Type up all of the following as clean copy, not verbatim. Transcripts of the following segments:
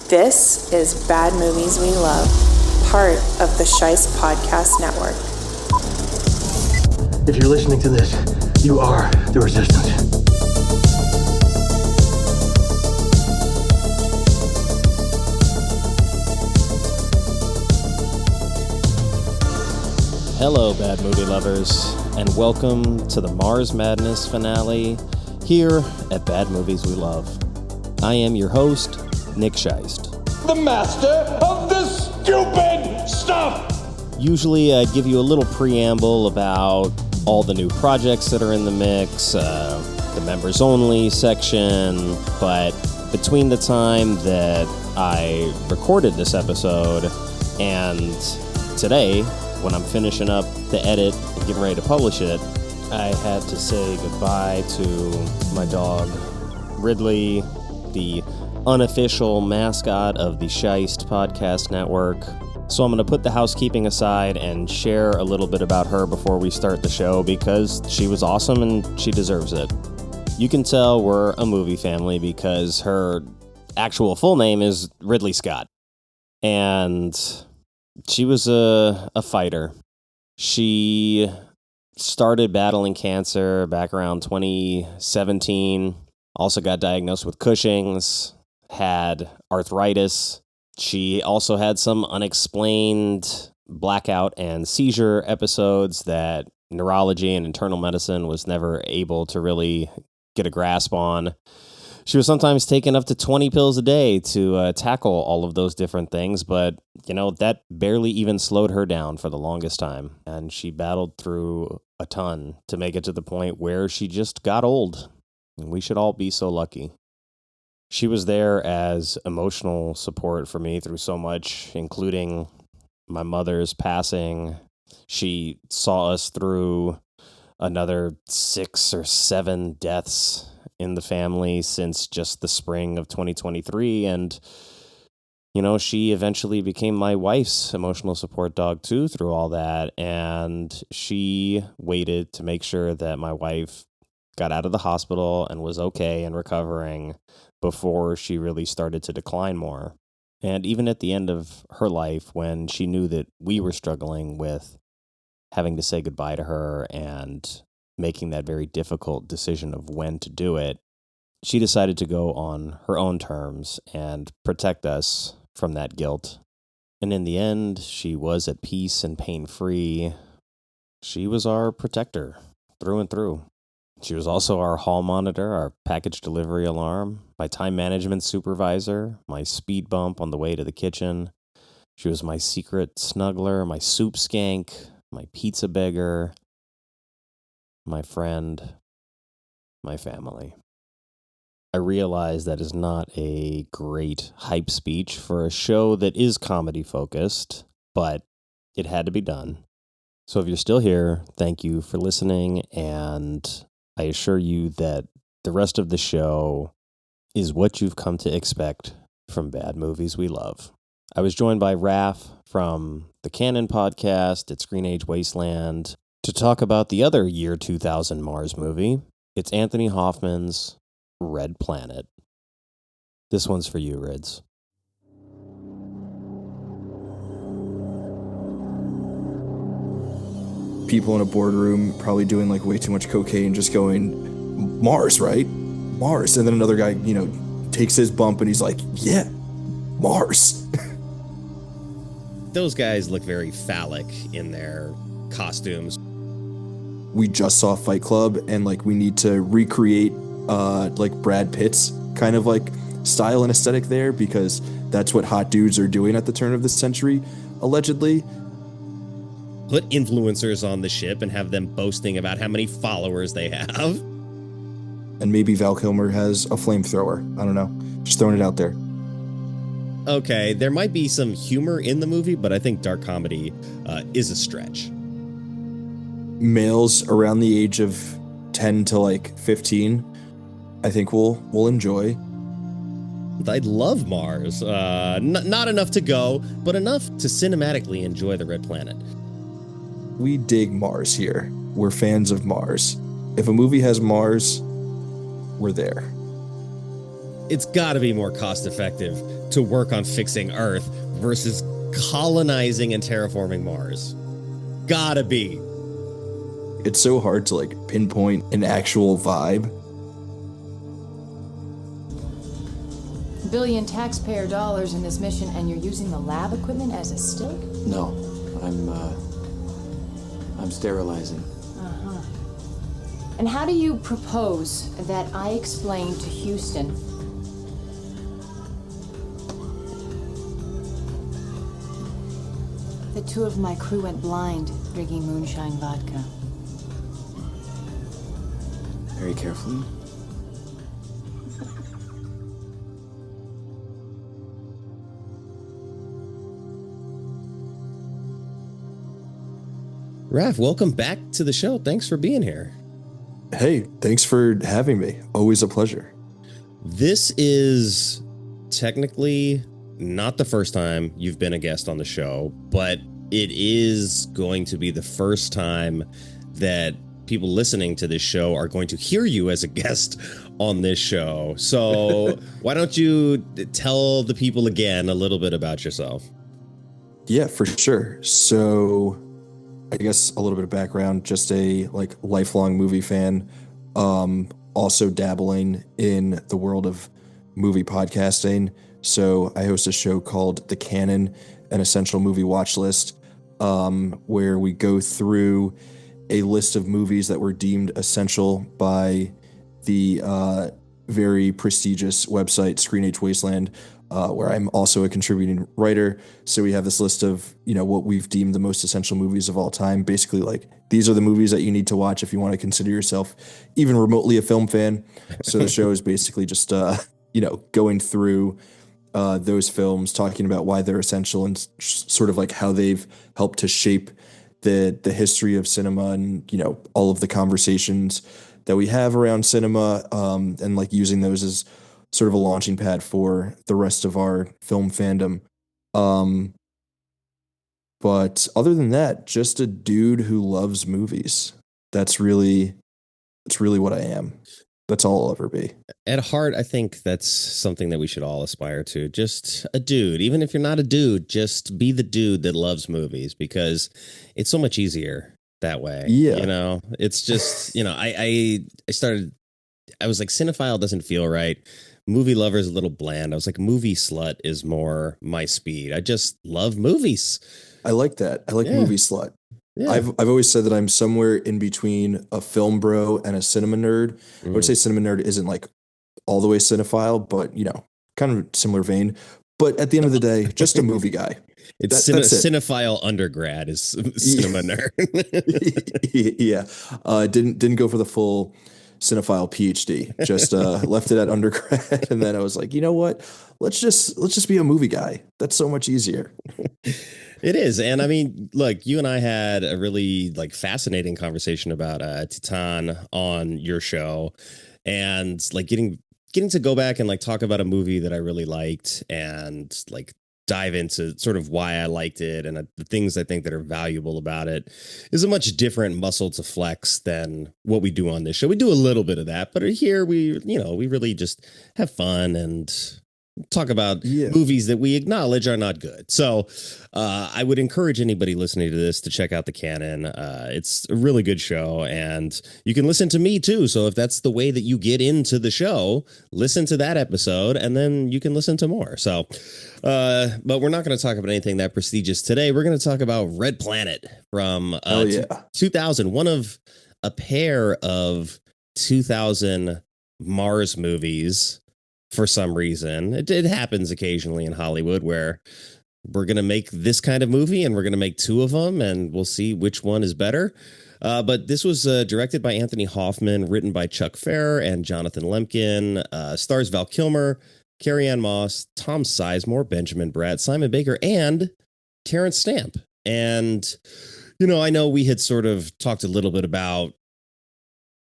This is Bad Movies We Love, part of the Shice Podcast Network. If you're listening to this, you are the resistance. Hello, Bad Movie Lovers, and welcome to the Mars Madness finale here at Bad Movies We Love. I am your host, Nick Scheist. The master of this stupid stuff! Usually I'd give you a little preamble about all the new projects that are in the mix, the members only section, but between the time that I recorded this episode and today, when I'm finishing up the edit and getting ready to publish it, I had to say goodbye to my dog, Ridley, the unofficial mascot of the Scheist Podcast Network. So I'm going to put the housekeeping aside and share a little bit about her before we start the show because she was awesome and she deserves it. You can tell we're a movie family because her actual full name is Ridley Scott. And she was a fighter. She started battling cancer back around 2017. Also got diagnosed with Cushing's, had arthritis. She also had some unexplained blackout and seizure episodes that neurology and internal medicine was never able to really get a grasp on. She was sometimes taking up to 20 pills a day to tackle all of those different things, but, that barely even slowed her down for the longest time. And she battled through a ton to make it to the point where she just got old. And we should all be so lucky. She was there as emotional support for me through so much, including my mother's passing. She saw us through another 6 or 7 deaths in the family since just the spring of 2023. And, she eventually became my wife's emotional support dog too through all that. And she waited to make sure that my wife got out of the hospital and was okay and recovering before she really started to decline more. And even at the end of her life, when she knew that we were struggling with having to say goodbye to her and making that very difficult decision of when to do it, she decided to go on her own terms and protect us from that guilt. And in the end, she was at peace and pain-free. She was our protector through and through. She was also our hall monitor, our package delivery alarm, my time management supervisor, my speed bump on the way to the kitchen. She was my secret snuggler, my soup skank, my pizza beggar, my friend, my family. I realize that is not a great hype speech for a show that is comedy-focused, but it had to be done. So if you're still here, thank you for listening, and I assure you that the rest of the show is what you've come to expect from Bad Movies We Love. I was joined by Raph from the Canon podcast at Screenage Wasteland to talk about the other year 2000 Mars movie. It's Anthony Hoffman's Red Planet. This one's for you, Rids. People in a boardroom probably doing way too much cocaine, just going, Mars, right? Mars. And then another guy, takes his bump and he's like, yeah, Mars. Those guys look very phallic in their costumes. We just saw Fight Club and we need to recreate Brad Pitt's kind of style and aesthetic there because that's what hot dudes are doing at the turn of this century, allegedly. Put influencers on the ship and have them boasting about how many followers they have. And maybe Val Kilmer has a flamethrower. I don't know. Just throwing it out there. Okay, there might be some humor in the movie, but I think dark comedy is a stretch. Males around the age of 10 to 15, I think we'll enjoy. I'd love Mars. Not enough to go, but enough to cinematically enjoy the Red Planet. We dig Mars here. We're fans of Mars. If a movie has Mars, we're there. it's got to be more cost effective to work on fixing Earth versus colonizing and terraforming Mars. Gotta be. It's so hard to like pinpoint an actual vibe. $1 billion taxpayer dollars in this mission, and you're using the lab equipment as a stick? No, I'm sterilizing. Uh-huh. And how do you propose that I explain to Houston that 2 of my crew went blind drinking moonshine vodka? Very carefully. Raph, welcome back to the show. Thanks for being here. Hey, thanks for having me. Always a pleasure. This is technically not the first time you've been a guest on the show, but it is going to be the first time that people listening to this show are going to hear you as a guest on this show. So why don't you tell the people again a little bit about yourself? Yeah, for sure. So I guess a little bit of background, just a like lifelong movie fan, also dabbling in the world of movie podcasting. So I host a show called The Canon, an essential movie watch list, where we go through a list of movies that were deemed essential by the very prestigious website Screenage Wasteland, where I'm also a contributing writer. So we have this list of, what we've deemed the most essential movies of all time. Basically, like, these are the movies that you need to watch if you want to consider yourself even remotely a film fan. So the show is basically just, going through those films, talking about why they're essential and sort of like how they've helped to shape the history of cinema and, all of the conversations that we have around cinema, and like using those as sort of a launching pad for the rest of our film fandom. But other than that, just a dude who loves movies. That's really what I am. That's all I'll ever be. At heart, I think that's something that we should all aspire to. Just a dude. Even if you're not a dude, just be the dude that loves movies, because it's so much easier that way. Yeah. It's just, I was like, cinephile doesn't feel right. Movie lover is a little bland. I was like, movie slut is more my speed. I just love movies. I like that. I like movie slut. Yeah. I've always said that I'm somewhere in between a film bro and a cinema nerd. I would say cinema nerd isn't like all the way cinephile, but kind of similar vein. But at the end of the day, just a movie guy. That's cinephile undergrad is cinema nerd. Yeah. Didn't go for the full cinephile PhD. Just left it at undergrad, and then I was like, you know what? Let's just be a movie guy. That's so much easier. It is. And I mean, look, you and I had a really like fascinating conversation about Titan on your show, and like getting to go back and like talk about a movie that I really liked and like dive into sort of why I liked it and the things I think that are valuable about it is a much different muscle to flex than what we do on this show. We do a little bit of that, but here we really just have fun and talk about movies that we acknowledge are not good. So I would encourage anybody listening to this to check out The Canon. It's a really good show, and you can listen to me too. So if that's the way that you get into the show, listen to that episode and then you can listen to more. So, but we're not going to talk about anything that prestigious today. We're going to talk about Red Planet from 2000, one of a pair of 2000 Mars movies. For some reason, it happens occasionally in Hollywood where we're going to make this kind of movie and we're going to make 2 of them and we'll see which one is better. But this was directed by Anthony Hoffman, written by Chuck Pfarrer and Jonathan Lemkin, stars Val Kilmer, Carrie-Anne Moss, Tom Sizemore, Benjamin Bratt, Simon Baker, and Terrence Stamp. And, I know we had sort of talked a little bit about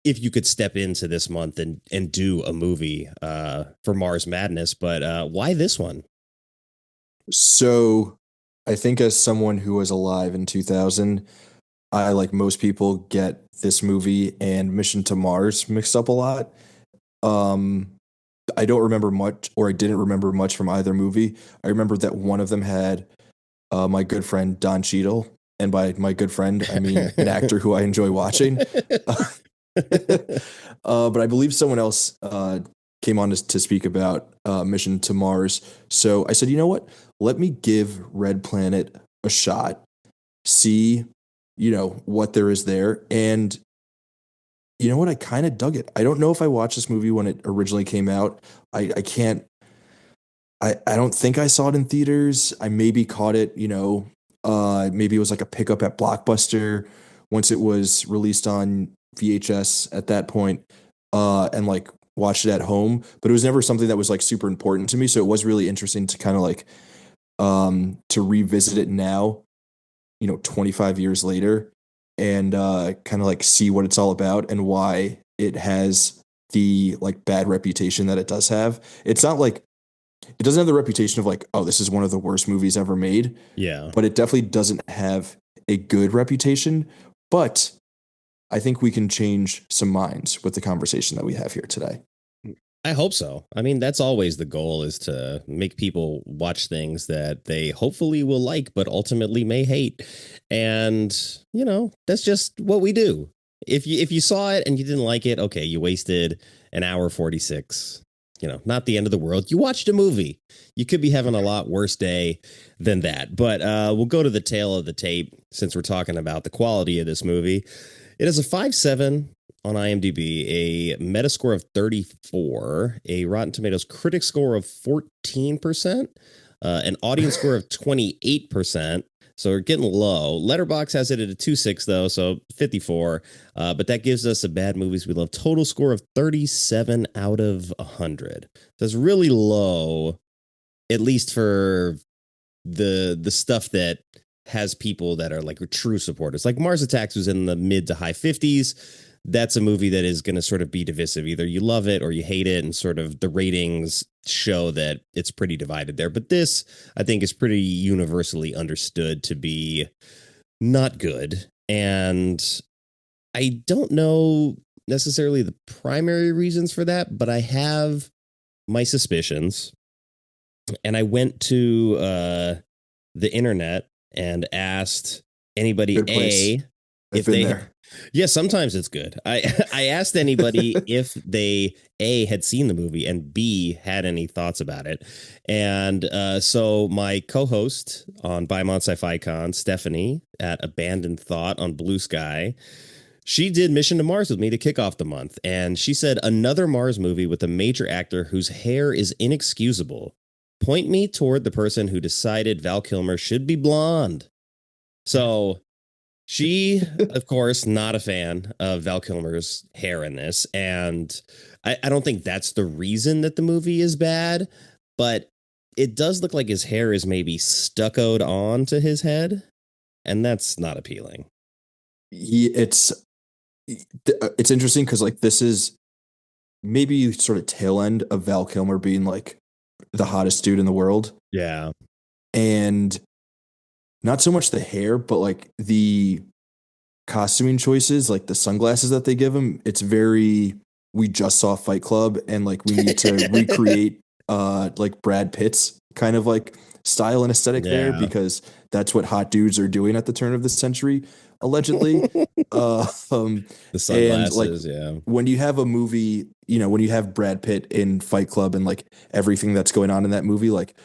if you could step into this month and do a movie for Mars Madness, but why this one? So I think as someone who was alive in 2000, I, like most people, get this movie and Mission to Mars mixed up a lot. I don't remember much, or I didn't remember much from either movie. I remember that one of them had my good friend Don Cheadle, and by my good friend, I mean an actor who I enjoy watching. But I believe someone else came on to speak about Mission to Mars. So I said, you know what? Let me give Red Planet a shot, see, what there is there. And you know what? I kind of dug it. I don't know if I watched this movie when it originally came out. I can't, I don't think I saw it in theaters. I maybe caught it, maybe it was like a pickup at Blockbuster once it was released on VHS at that point, and like watched it at home. But it was never something that was like super important to me. So it was really interesting to kind of like to revisit it now, 25 years later, and kind of like see what it's all about and why it has the like bad reputation that it does have. It's not like it doesn't have the reputation of like, oh, this is one of the worst movies ever made. Yeah. But it definitely doesn't have a good reputation. But I think we can change some minds with the conversation that we have here today. I hope so. I mean, that's always the goal, is to make people watch things that they hopefully will like, but ultimately may hate. And, that's just what we do. If you saw it and you didn't like it, okay, you wasted an hour 46. Not the end of the world. You watched a movie. You could be having a lot worse day than that. But we'll go to the tail of the tape since we're talking about the quality of this movie. It has a 5.7 on IMDb, a Metascore of 34, a Rotten Tomatoes critic score of 14%, an audience score of 28%. So we're getting low. Letterboxd has it at a 2.6 though, so 54. But that gives us a Bad Movies We Love total score of 37 out of 100. That's really low, at least for the stuff that has people that are like true supporters. Like Mars Attacks was in the mid to high 50s. That's a movie that is going to sort of be divisive. Either you love it or you hate it, and sort of the ratings show that it's pretty divided there. But this, I think, is pretty universally understood to be not good. And I don't know necessarily the primary reasons for that, but I have my suspicions. And I went to the internet and asked anybody if they there. Yeah, sometimes it's good. I asked anybody if they had seen the movie and B had any thoughts about it. And so my co-host on Beaumont Sci-Fi Con, Stephanie at Abandoned Thought on Blue Sky, she did Mission to Mars with me to kick off the month. And she said, another Mars movie with a major actor whose hair is inexcusable. Point me toward the person who decided Val Kilmer should be blonde. So she, of course, not a fan of Val Kilmer's hair in this. And I don't think that's the reason that the movie is bad, but it does look like his hair is maybe stuccoed on to his head. And that's not appealing. It's interesting because like this is maybe sort of tail end of Val Kilmer being like the hottest dude in the world. Yeah. And not so much the hair, but like the costuming choices, like the sunglasses that they give him. It's very, we just saw Fight Club and like we need to recreate like Brad Pitt's kind of like style and aesthetic there, because that's what hot dudes are doing at the turn of the century, allegedly. The sunglasses, and like, when you have a movie, when you have Brad Pitt in Fight Club and like everything that's going on in that movie, like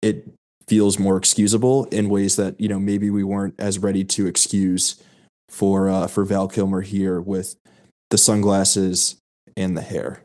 it feels more excusable in ways that, maybe we weren't as ready to excuse for Val Kilmer here with the sunglasses and the hair.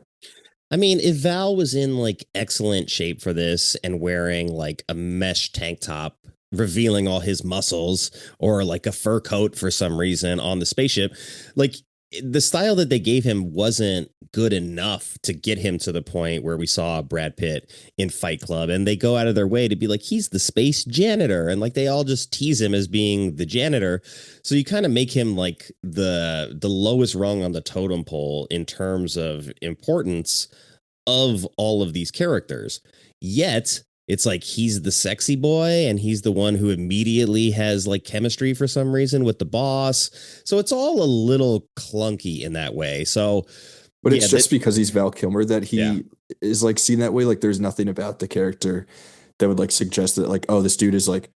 I mean, if Val was in like excellent shape for this and wearing like a mesh tank top revealing all his muscles, or like a fur coat for some reason on the spaceship, like the style that they gave him wasn't good enough to get him to the point where we saw Brad Pitt in Fight Club. And they go out of their way to be like, he's the space janitor. And like, they all just tease him as being the janitor. So you kind of make him like the lowest rung on the totem pole in terms of importance of all of these characters. Yet it's like he's the sexy boy and he's the one who immediately has like chemistry for some reason with the boss. So it's all a little clunky in that way. So, but it's just because he's Val Kilmer that he is like seen that way. Like there's nothing about the character that would like suggest that like, oh, this dude is like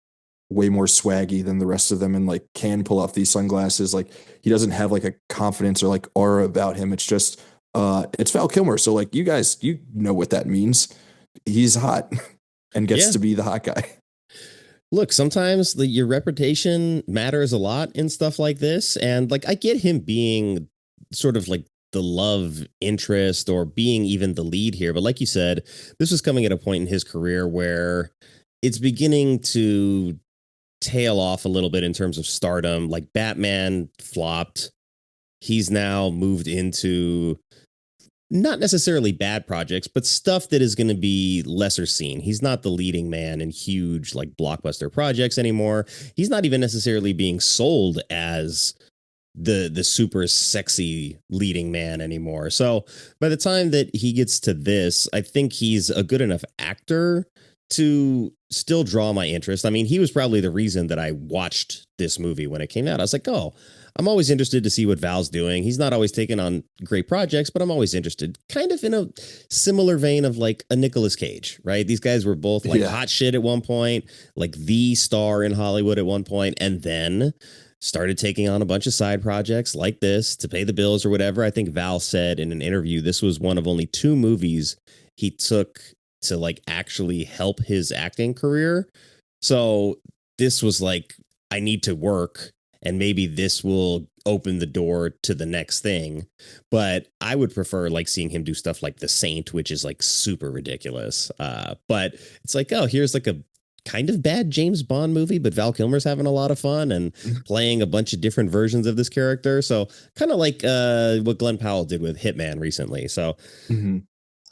way more swaggy than the rest of them and like can pull off these sunglasses. Like he doesn't have like a confidence or like aura about him. It's just it's Val Kilmer. So like you guys, you know what that means. He's hot and gets to be the hot guy. Look, sometimes your reputation matters a lot in stuff like this. And like, I get him being sort of like the love interest or being even the lead here. But like you said, this was coming at a point in his career where it's beginning to tail off a little bit in terms of stardom. Like Batman flopped. He's now moved into not necessarily bad projects, but stuff that is going to be lesser seen. He's not the leading man in huge like blockbuster projects anymore. He's not even necessarily being sold as the super sexy leading man anymore. So by the time that he gets to this, I think he's a good enough actor to still draw my interest. I mean, he was probably the reason that I watched this movie when it came out. I was like, oh, I'm always interested to see what Val's doing. He's not always taking on great projects, but I'm always interested. Kind of in a similar vein of like a Nicolas Cage, right? These guys were both like hot shit at one point, like the star in Hollywood at one point, and then started taking on a bunch of side projects like this to pay the bills or whatever. I think Val said in an interview, this was one of only 2 movies he took to like actually help his acting career. So this was like, I need to work and maybe this will open the door to the next thing. But I would prefer like seeing him do stuff like The Saint, which is like super ridiculous. But it's like, oh, here's like a kind of bad James Bond movie, but Val Kilmer's having a lot of fun and playing a bunch of different versions of this character. So kind of like what Glenn Powell did with Hitman recently. So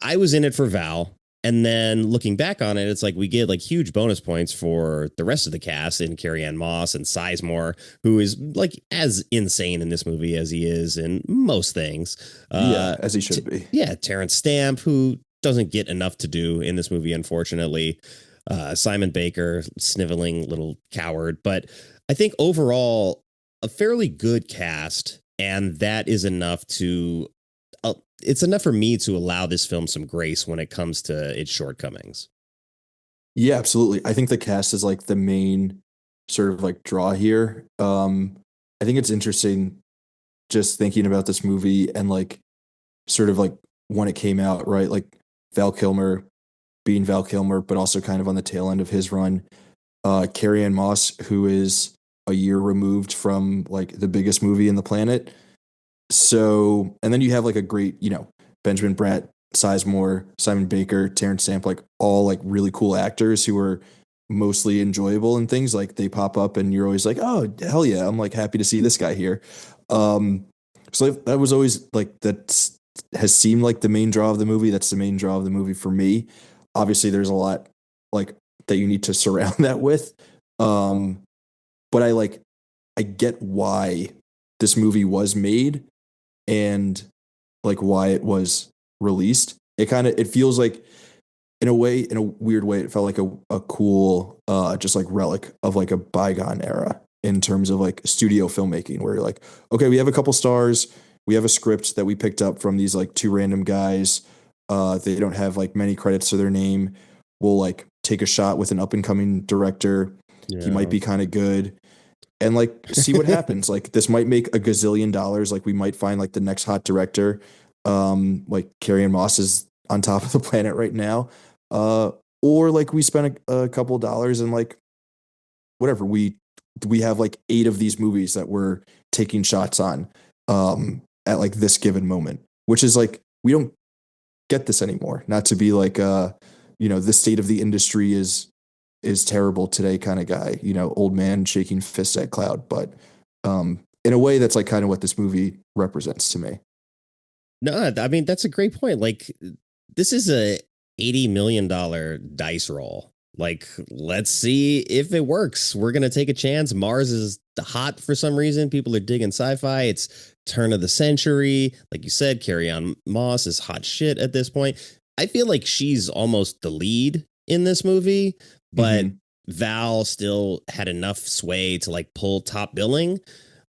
I was in it for Val. And then looking back on it, it's like we get like huge bonus points for the rest of the cast in Carrie-Anne Moss and Sizemore, who is like as insane in this movie as he is in most things. As he should be. Yeah, Terrence Stamp, who doesn't get enough to do in this movie, unfortunately. Simon Baker, sniveling little coward. But I think overall, a fairly good cast, and that is enough to it's enough for me to allow this film some grace when it comes to its shortcomings. Yeah, absolutely. I think the cast is like the main sort of like draw here. I think it's interesting just thinking about this movie and like sort of like when it came out, right? Like Val Kilmer being Val Kilmer, but also kind of on the tail end of his run. Carrie-Anne Moss, who is a year removed from like the biggest movie in the planet. So, and then you have like a great, you know, Benjamin Bratt, Sizemore, Simon Baker, Terrence Stamp, like all like really cool actors who are mostly enjoyable and things. Like they pop up and you're always like, oh, hell yeah, I'm like happy to see this guy here. So that was always like, that has seemed like the main draw of the movie. That's the main draw of the movie for me. Obviously there's a lot like that you need to surround that with. But I get why this movie was made and like why it was released. It feels like in a weird way, it felt like a cool, just like relic of like a bygone era in terms of like studio filmmaking where you're like, okay, we have a couple stars. We have a script that we picked up from these like 2 random guys. They don't have like many credits to their name. We'll like take a shot with an up and coming director. Yeah. He might be kind of good. And like, see what happens. Like this might make a gazillion dollars. Like we might find like the next hot director. Like Carrie-Anne Moss is on top of the planet right now. Or like we spent a couple of dollars and like, whatever, we have like 8 of these movies that we're taking shots on, at like this given moment, which is like, we don't get this anymore. Not to be like, you know, the state of the industry is terrible today kind of guy, you know, old man shaking fists at cloud. But in a way, that's like kind of what this movie represents to me. No, I mean, that's a great point. Like, this is a $80 million dice roll. Like, let's see if it works. We're going to take a chance. Mars is hot for some reason. People are digging sci-fi. It's turn of the century. Like you said, Carrie-Anne Moss is hot shit at this point. I feel like she's almost the lead in this movie, but Val still had enough sway to like pull top billing.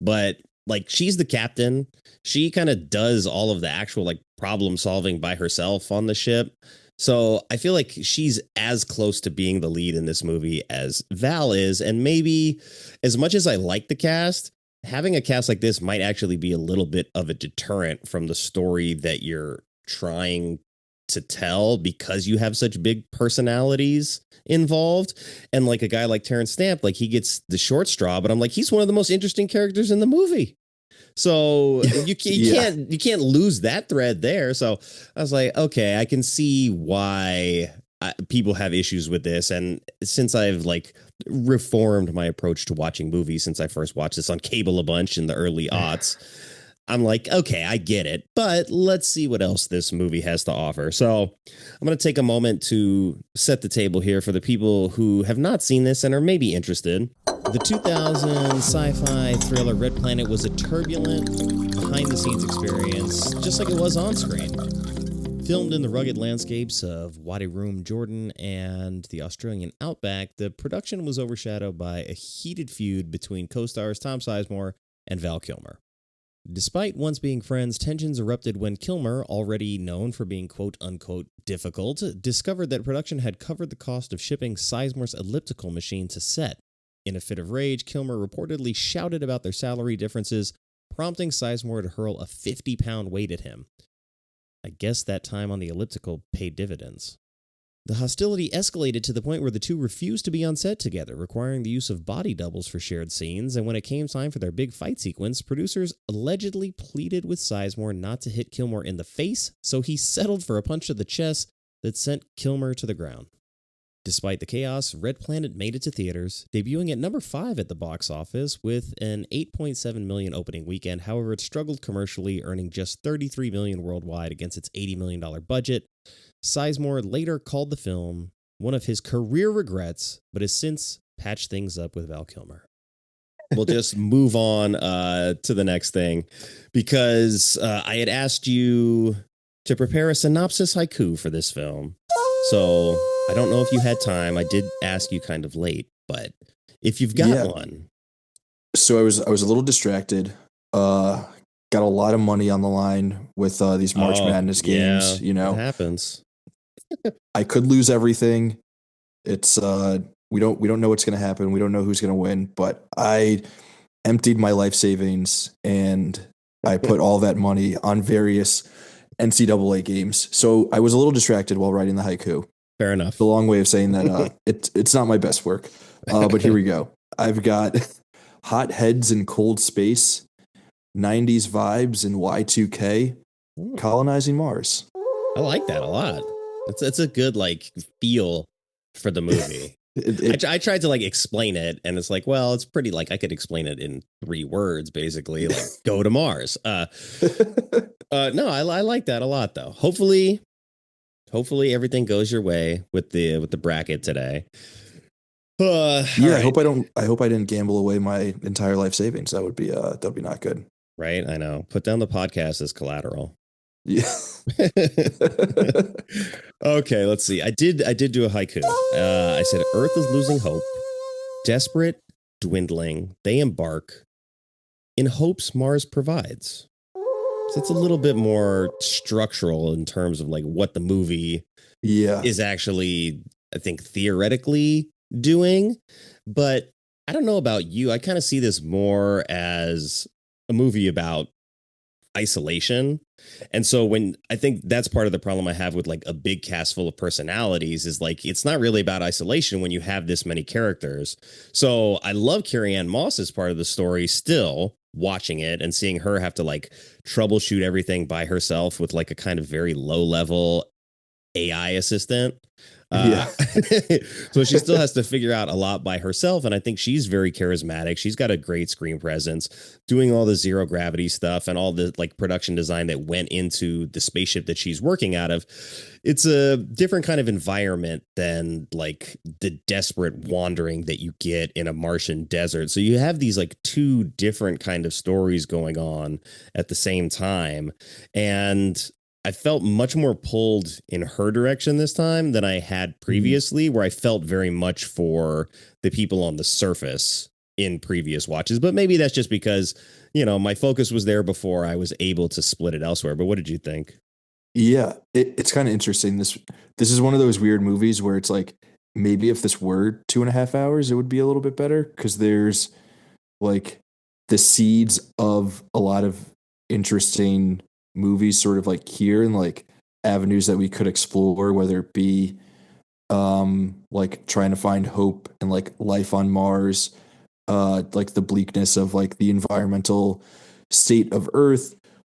But like she's the captain. She kind of does all of the actual like problem solving by herself on the ship. So I feel like she's as close to being the lead in this movie as Val is. And maybe as much as I like the cast, having a cast like this might actually be a little bit of a deterrent from the story that you're trying to tell, because you have such big personalities involved. And like a guy like Terrence Stamp, like he gets the short straw, but I'm like, he's one of the most interesting characters in the movie. So you can't lose that thread there. So I was like, okay, I can see why people have issues with this. And since I've like reformed my approach to watching movies since I first watched this on cable a bunch in the early aughts, I'm like, okay, I get it, but let's see what else this movie has to offer. So I'm going to take a moment to set the table here for the people who have not seen this and are maybe interested. The 2000 sci-fi thriller Red Planet was a turbulent, behind-the-scenes experience, just like it was on screen. Filmed in the rugged landscapes of Wadi Rum, Jordan, and the Australian outback, the production was overshadowed by a heated feud between co-stars Tom Sizemore and Val Kilmer. Despite once being friends, tensions erupted when Kilmer, already known for being quote-unquote difficult, discovered that production had covered the cost of shipping Sizemore's elliptical machine to set. In a fit of rage, Kilmer reportedly shouted about their salary differences, prompting Sizemore to hurl a 50-pound weight at him. I guess that time on the elliptical paid dividends. The hostility escalated to the point where the two refused to be on set together, requiring the use of body doubles for shared scenes, and when it came time for their big fight sequence, producers allegedly pleaded with Sizemore not to hit Kilmer in the face, so he settled for a punch to the chest that sent Kilmer to the ground. Despite the chaos, Red Planet made it to theaters, debuting at number 5 at the box office with an $8.7 million opening weekend. However, it struggled commercially, earning just $33 million worldwide against its $80 million budget. Sizemore later called the film one of his career regrets, but has since patched things up with Val Kilmer. We'll just move on to the next thing, because I had asked you to prepare a synopsis haiku for this film. So I don't know if you had time. I did ask you kind of late, but if you've got one. So I was a little distracted. Got a lot of money on the line with these March Madness games. Yeah, it happens. I could lose everything. It's we don't know what's going to happen. We don't know who's going to win. But I emptied my life savings and I put all that money on various NCAA games. So I was a little distracted while writing the haiku. Fair enough. The long way of saying that it's not my best work. But here we go. I've got hot heads in cold space, 90s vibes in Y2K, colonizing Mars. I like that a lot. It's a good like feel for the movie. I tried to like explain it, and it's like, well, it's pretty like I could explain it in 3 words, basically, like go to Mars. No, I like that a lot, though. Hopefully everything goes your way with the bracket today. Right. I hope I didn't gamble away my entire life savings. That'd be not good. Right, I know. Put down the podcast as collateral. Yeah. Okay, let's see. I did do a haiku. I said, Earth is losing hope. Desperate, dwindling, they embark. In hopes Mars provides. So it's a little bit more structural in terms of like what the movie is actually, I think, theoretically doing. But I don't know about you. I kind of see this more as a movie about isolation. And so when I think that's part of the problem I have with like a big cast full of personalities is like it's not really about isolation when you have this many characters. So I love Carrie-Anne Moss as part of the story still, watching it and seeing her have to like troubleshoot everything by herself with like a kind of very low level AI assistant. So she still has to figure out a lot by herself. And I think she's very charismatic. She's got a great screen presence, doing all the zero gravity stuff and all the like production design that went into the spaceship that she's working out of. It's a different kind of environment than like the desperate wandering that you get in a Martian desert. So you have these like 2 different kind of stories going on at the same time. And I felt much more pulled in her direction this time than I had previously, where I felt very much for the people on the surface in previous watches, but maybe that's just because, my focus was there before I was able to split it elsewhere. But what did you think? Yeah, it's kind of interesting. This is one of those weird movies where it's like maybe if this were 2.5 hours, it would be a little bit better because there's like the seeds of a lot of interesting movies sort of like here and like avenues that we could explore, whether it be like trying to find hope and like life on Mars, like the bleakness of like the environmental state of Earth.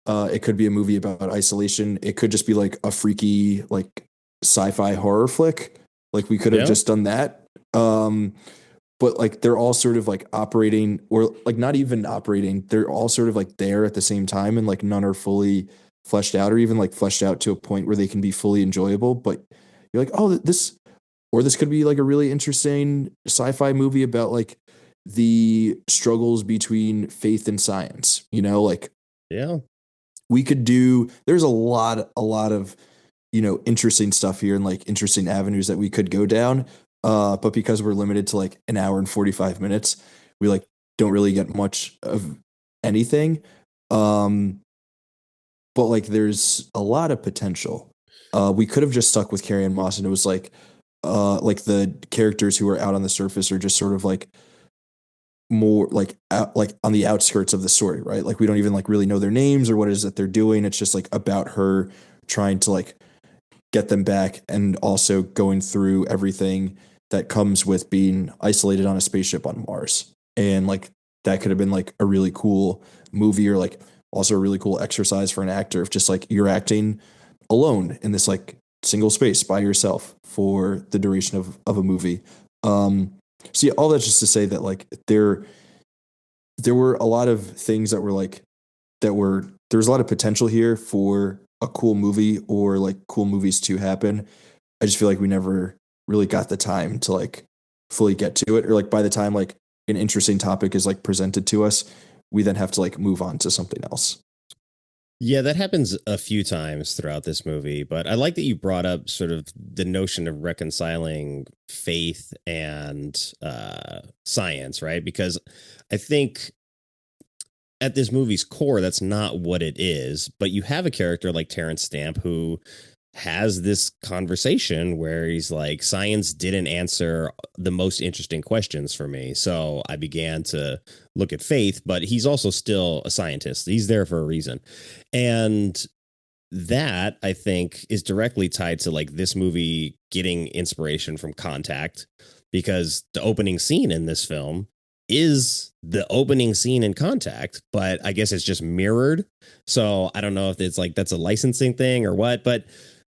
It could be a movie about isolation. It could just be like a freaky like sci-fi horror flick. Like we could have just done that. But like they're all sort of like operating or like not even operating. They're all sort of like there at the same time and like none are fully fleshed out or even like fleshed out to a point where they can be fully enjoyable. But you're like, oh, this could be like a really interesting sci-fi movie about like the struggles between faith and science, like Yeah. we could do, there's a lot of, interesting stuff here and like interesting avenues that we could go down. But because we're limited to like an hour and 45 minutes, we like don't really get much of anything. But like there's a lot of potential. We could have just stuck with Carrie-Anne Moss and it was like the characters who are out on the surface are just sort of like more like like on the outskirts of the story, right? Like we don't even like really know their names or what it is that they're doing. It's just like about her trying to like get them back and also going through everything that comes with being isolated on a spaceship on Mars. And like that could have been like a really cool movie or like also a really cool exercise for an actor if just like you're acting alone in this like single space by yourself for the duration of a movie. So yeah, all that's just to say that like there were a lot of things that were like there was a lot of potential here for a cool movie or like cool movies to happen. I just feel like we never really got the time to like fully get to it, or like by the time like an interesting topic is like presented to us, we then have to like move on to something else. Yeah, that happens a few times throughout this movie, but I like that you brought up sort of the notion of reconciling faith and science, right? Because I think at this movie's core, that's not what it is. But you have a character like Terrence Stamp who has this conversation where he's like, science didn't answer the most interesting questions for me. So I began to look at faith, but he's also still a scientist. He's there for a reason. And that, I think, is directly tied to like this movie getting inspiration from Contact, because the opening scene in this film is the opening scene in Contact, but I guess it's just mirrored. So I don't know if it's like that's a licensing thing or what, but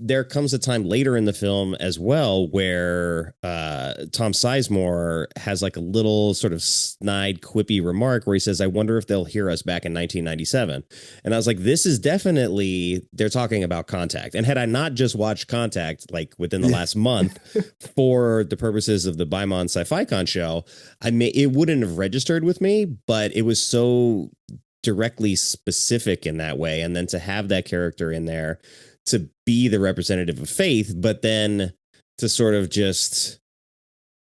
there comes a time later in the film as well where Tom Sizemore has like a little sort of snide, quippy remark where he says, "I wonder if they'll hear us back in 1997." And I was like, this is definitely, they're talking about Contact. And had I not just watched Contact like within the last month for the purposes of the Baimon Sci-Fi Con show, it wouldn't have registered with me, but it was so directly specific in that way. And then to have that character in there to be the representative of faith, but then to sort of just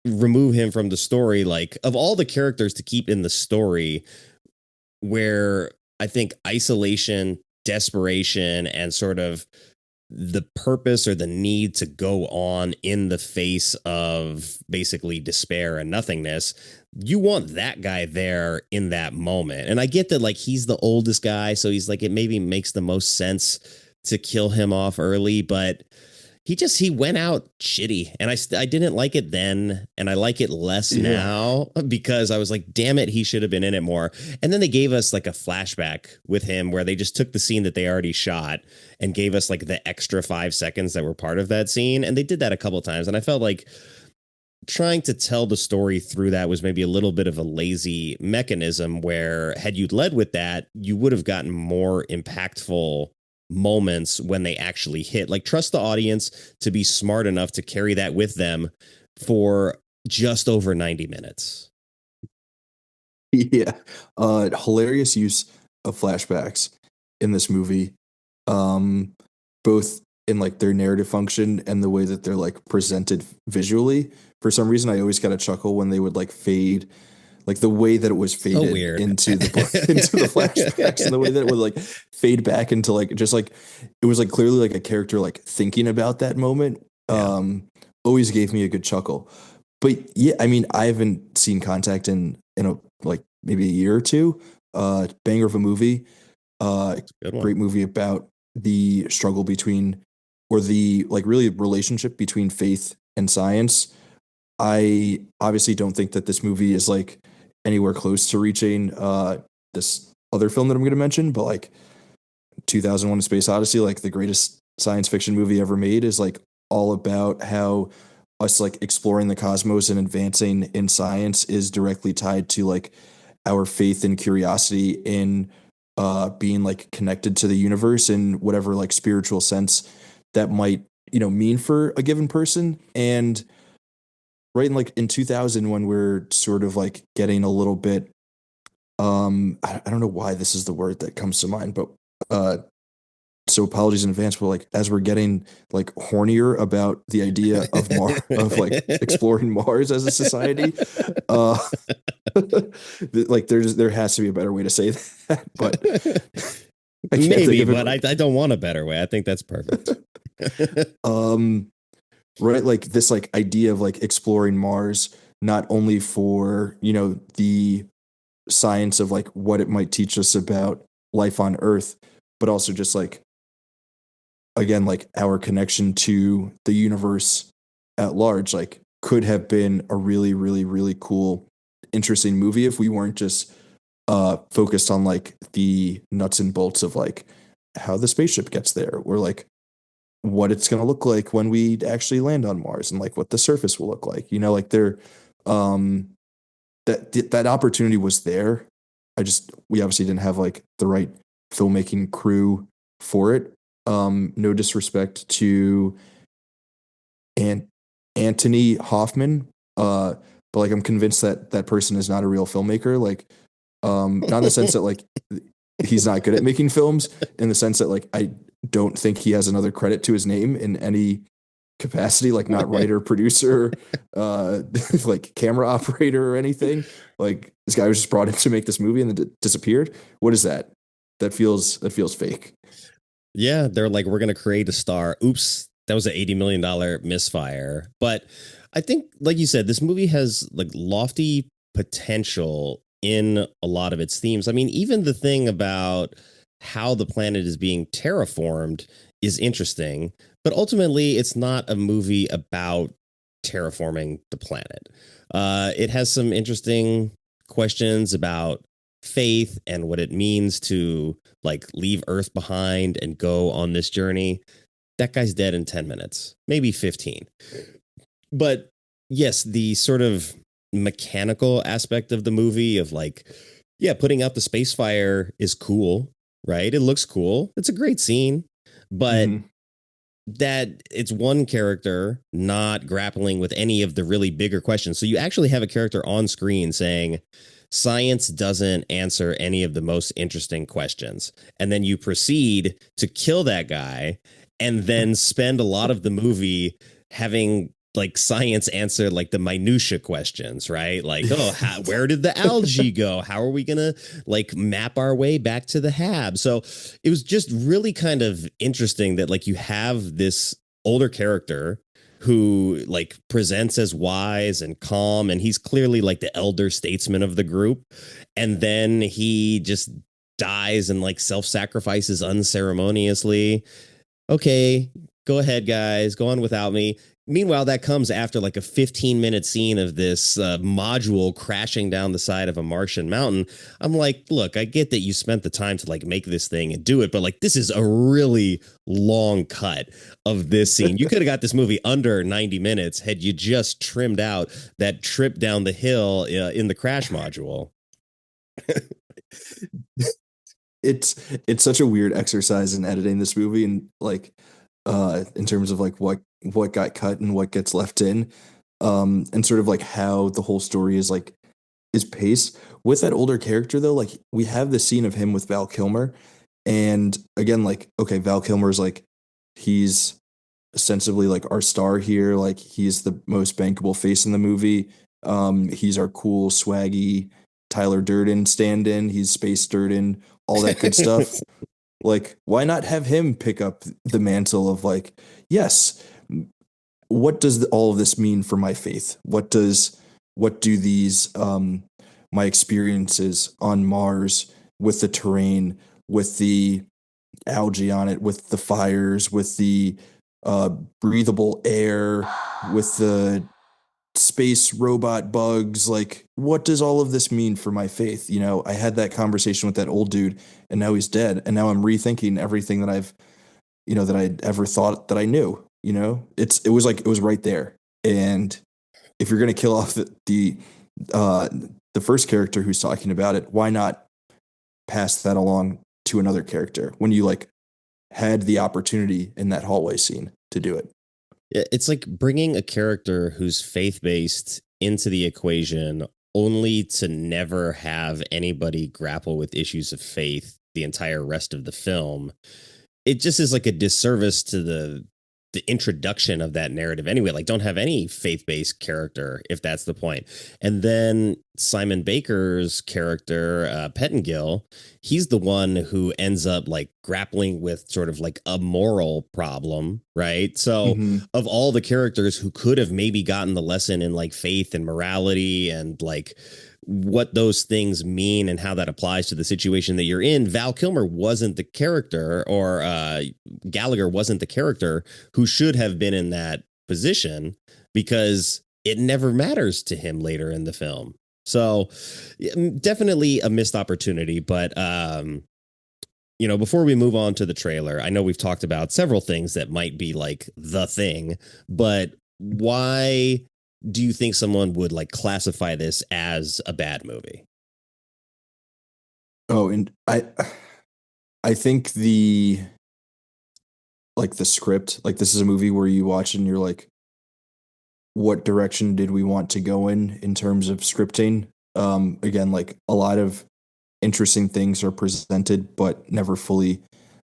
remove him from the story, like of all the characters to keep in the story, where I think isolation, desperation, and sort of the purpose or the need to go on in the face of basically despair and nothingness, you want that guy there in that moment. And I get that like he's the oldest guy, so he's like, it maybe makes the most sense to kill him off early, but he went out shitty, and I didn't like it then, and I like it less now because I was like, damn it, he should have been in it more. And then they gave us like a flashback with him where they just took the scene that they already shot and gave us like the extra 5 seconds that were part of that scene, and they did that a couple of times, and I felt like trying to tell the story through that was maybe a little bit of a lazy mechanism, where had you led with that, you would have gotten more impactful moments when they actually hit. Like, trust the audience to be smart enough to carry that with them for just over 90 minutes. Yeah. Hilarious use of flashbacks in this movie. Both in like their narrative function and the way that they're like presented visually. For some reason, I always got a chuckle when they would like fade like the way that it was faded weird. into the into the flashbacks, and the way that it would like fade back into like just like it was like clearly like a character like thinking about that moment. Always gave me a good chuckle. But yeah, I mean, I haven't seen Contact in a like maybe a year or two. Banger of a movie. Good one. Great movie about the struggle between, or the like really relationship between faith and science. I obviously don't think that this movie is like anywhere close to reaching this other film that I'm going to mention, but like 2001: A Space Odyssey, like the greatest science fiction movie ever made, is like all about how us like exploring the cosmos and advancing in science is directly tied to like our faith and curiosity in being like connected to the universe in whatever like spiritual sense that might, you know, mean for a given person. And right in like in 2000, when we're sort of like getting a little bit I don't know why this is the word that comes to mind, but so apologies in advance, but like as we're getting like hornier about the idea of Mars, of like exploring Mars as a society, like there has to be a better way to say that, but maybe, but I don't want a better way. I think that's perfect. Right, like this like idea of like exploring Mars, not only for, you know, the science of like what it might teach us about life on Earth, but also just like, again, like our connection to the universe at large, like could have been a really, really, really cool, interesting movie if we weren't just focused on like the nuts and bolts of like how the spaceship gets there, or like what it's going to look like when we actually land on Mars, and like what the surface will look like, you know, like there, that opportunity was there. We obviously didn't have like the right filmmaking crew for it. No disrespect to Anthony Hoffman, but like I'm convinced that that person is not a real filmmaker. Like, not in the sense that like he's not good at making films, in the sense that like I don't think he has another credit to his name in any capacity, like not writer, producer, like camera operator or anything. Like this guy was just brought in to make this movie and then disappeared. What is that? That feels fake. Yeah, they're like, we're going to create a star. Oops, that was an $80 million misfire. But I think, like you said, this movie has like lofty potential in a lot of its themes. I mean, even the thing about how the planet is being terraformed is interesting, but ultimately it's not a movie about terraforming the planet. It has some interesting questions about faith and what it means to like leave Earth behind and go on this journey. That guy's dead in 10 minutes, maybe 15. But yes, the sort of mechanical aspect of the movie of like, yeah, putting out the space fire is cool, right? It looks cool. It's a great scene, but that it's one character not grappling with any of the really bigger questions. So you actually have a character on screen saying, science doesn't answer any of the most interesting questions. And then you proceed to kill that guy and then spend a lot of the movie having like science answer like the minutia questions, right? Like, oh, where did the algae go? How are we going to like map our way back to the hab? So it was just really kind of interesting that like you have this older character who like presents as wise and calm, and he's clearly like the elder statesman of the group. And then he just dies and like self-sacrifices unceremoniously. Okay, go ahead, guys, go on without me. Meanwhile, that comes after like a 15-minute scene of this module crashing down the side of a Martian mountain. I'm like, look, I get that you spent the time to like make this thing and do it, but like this is a really long cut of this scene. You could have got this movie under 90 minutes had you just trimmed out that trip down the hill in the crash module. It's such a weird exercise in editing this movie, and like in terms of like what got cut and what gets left in, and sort of like how the whole story is paced. With that older character though, like we have the scene of him with Val Kilmer, and again, like, okay, Val Kilmer's like, he's ostensibly like our star here, like he's the most bankable face in the movie. He's our cool, swaggy Tyler Durden stand-in. He's Space Durden, all that good stuff. Like, why not have him pick up the mantle of like, yes, what does all of this mean for my faith? What do these my experiences on Mars with the terrain, with the algae on it, with the fires, with the breathable air, with the space robot bugs, like what does all of this mean for my faith? You know, I had that conversation with that old dude and now he's dead, and now I'm rethinking everything that I've, you know, that I'd ever thought that I knew. You know, it was like it was right there. And if you're going to kill off the first character who's talking about it, why not pass that along to another character when you like had the opportunity in that hallway scene to do it? It's like bringing a character who's faith-based into the equation only to never have anybody grapple with issues of faith the entire rest of the film. It just is like a disservice to the introduction of that narrative anyway. Like, don't have any faith-based character if that's the point. And then Simon Baker's character, Pettingill, he's the one who ends up like grappling with sort of like a moral problem, right? So of all the characters who could have maybe gotten the lesson in like faith and morality and like what those things mean and how that applies to the situation that you're in, Val Kilmer wasn't the character, or Gallagher wasn't the character who should have been in that position, because it never matters to him later in the film. So definitely a missed opportunity. But, you know, before we move on to the trailer, I know we've talked about several things that might be like the thing, but why do you think someone would like classify this as a bad movie? Oh, and I think the script, like this is a movie where you watch and you're like, what direction did we want to go in terms of scripting? Again, like a lot of interesting things are presented, but never fully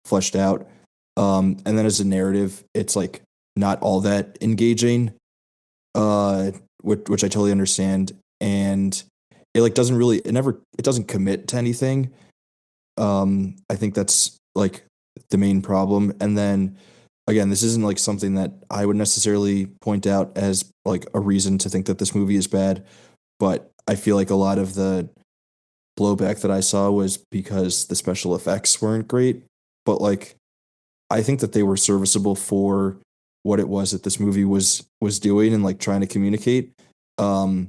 fleshed out. And then as a narrative, it's like not all that engaging. Which I totally understand, and it like it doesn't commit to anything. I think that's like the main problem. And then again, this isn't like something that I would necessarily point out as like a reason to think that this movie is bad, but I feel like a lot of the blowback that I saw was because the special effects weren't great, but like I think that they were serviceable for what it was that this movie was doing and like trying to communicate. I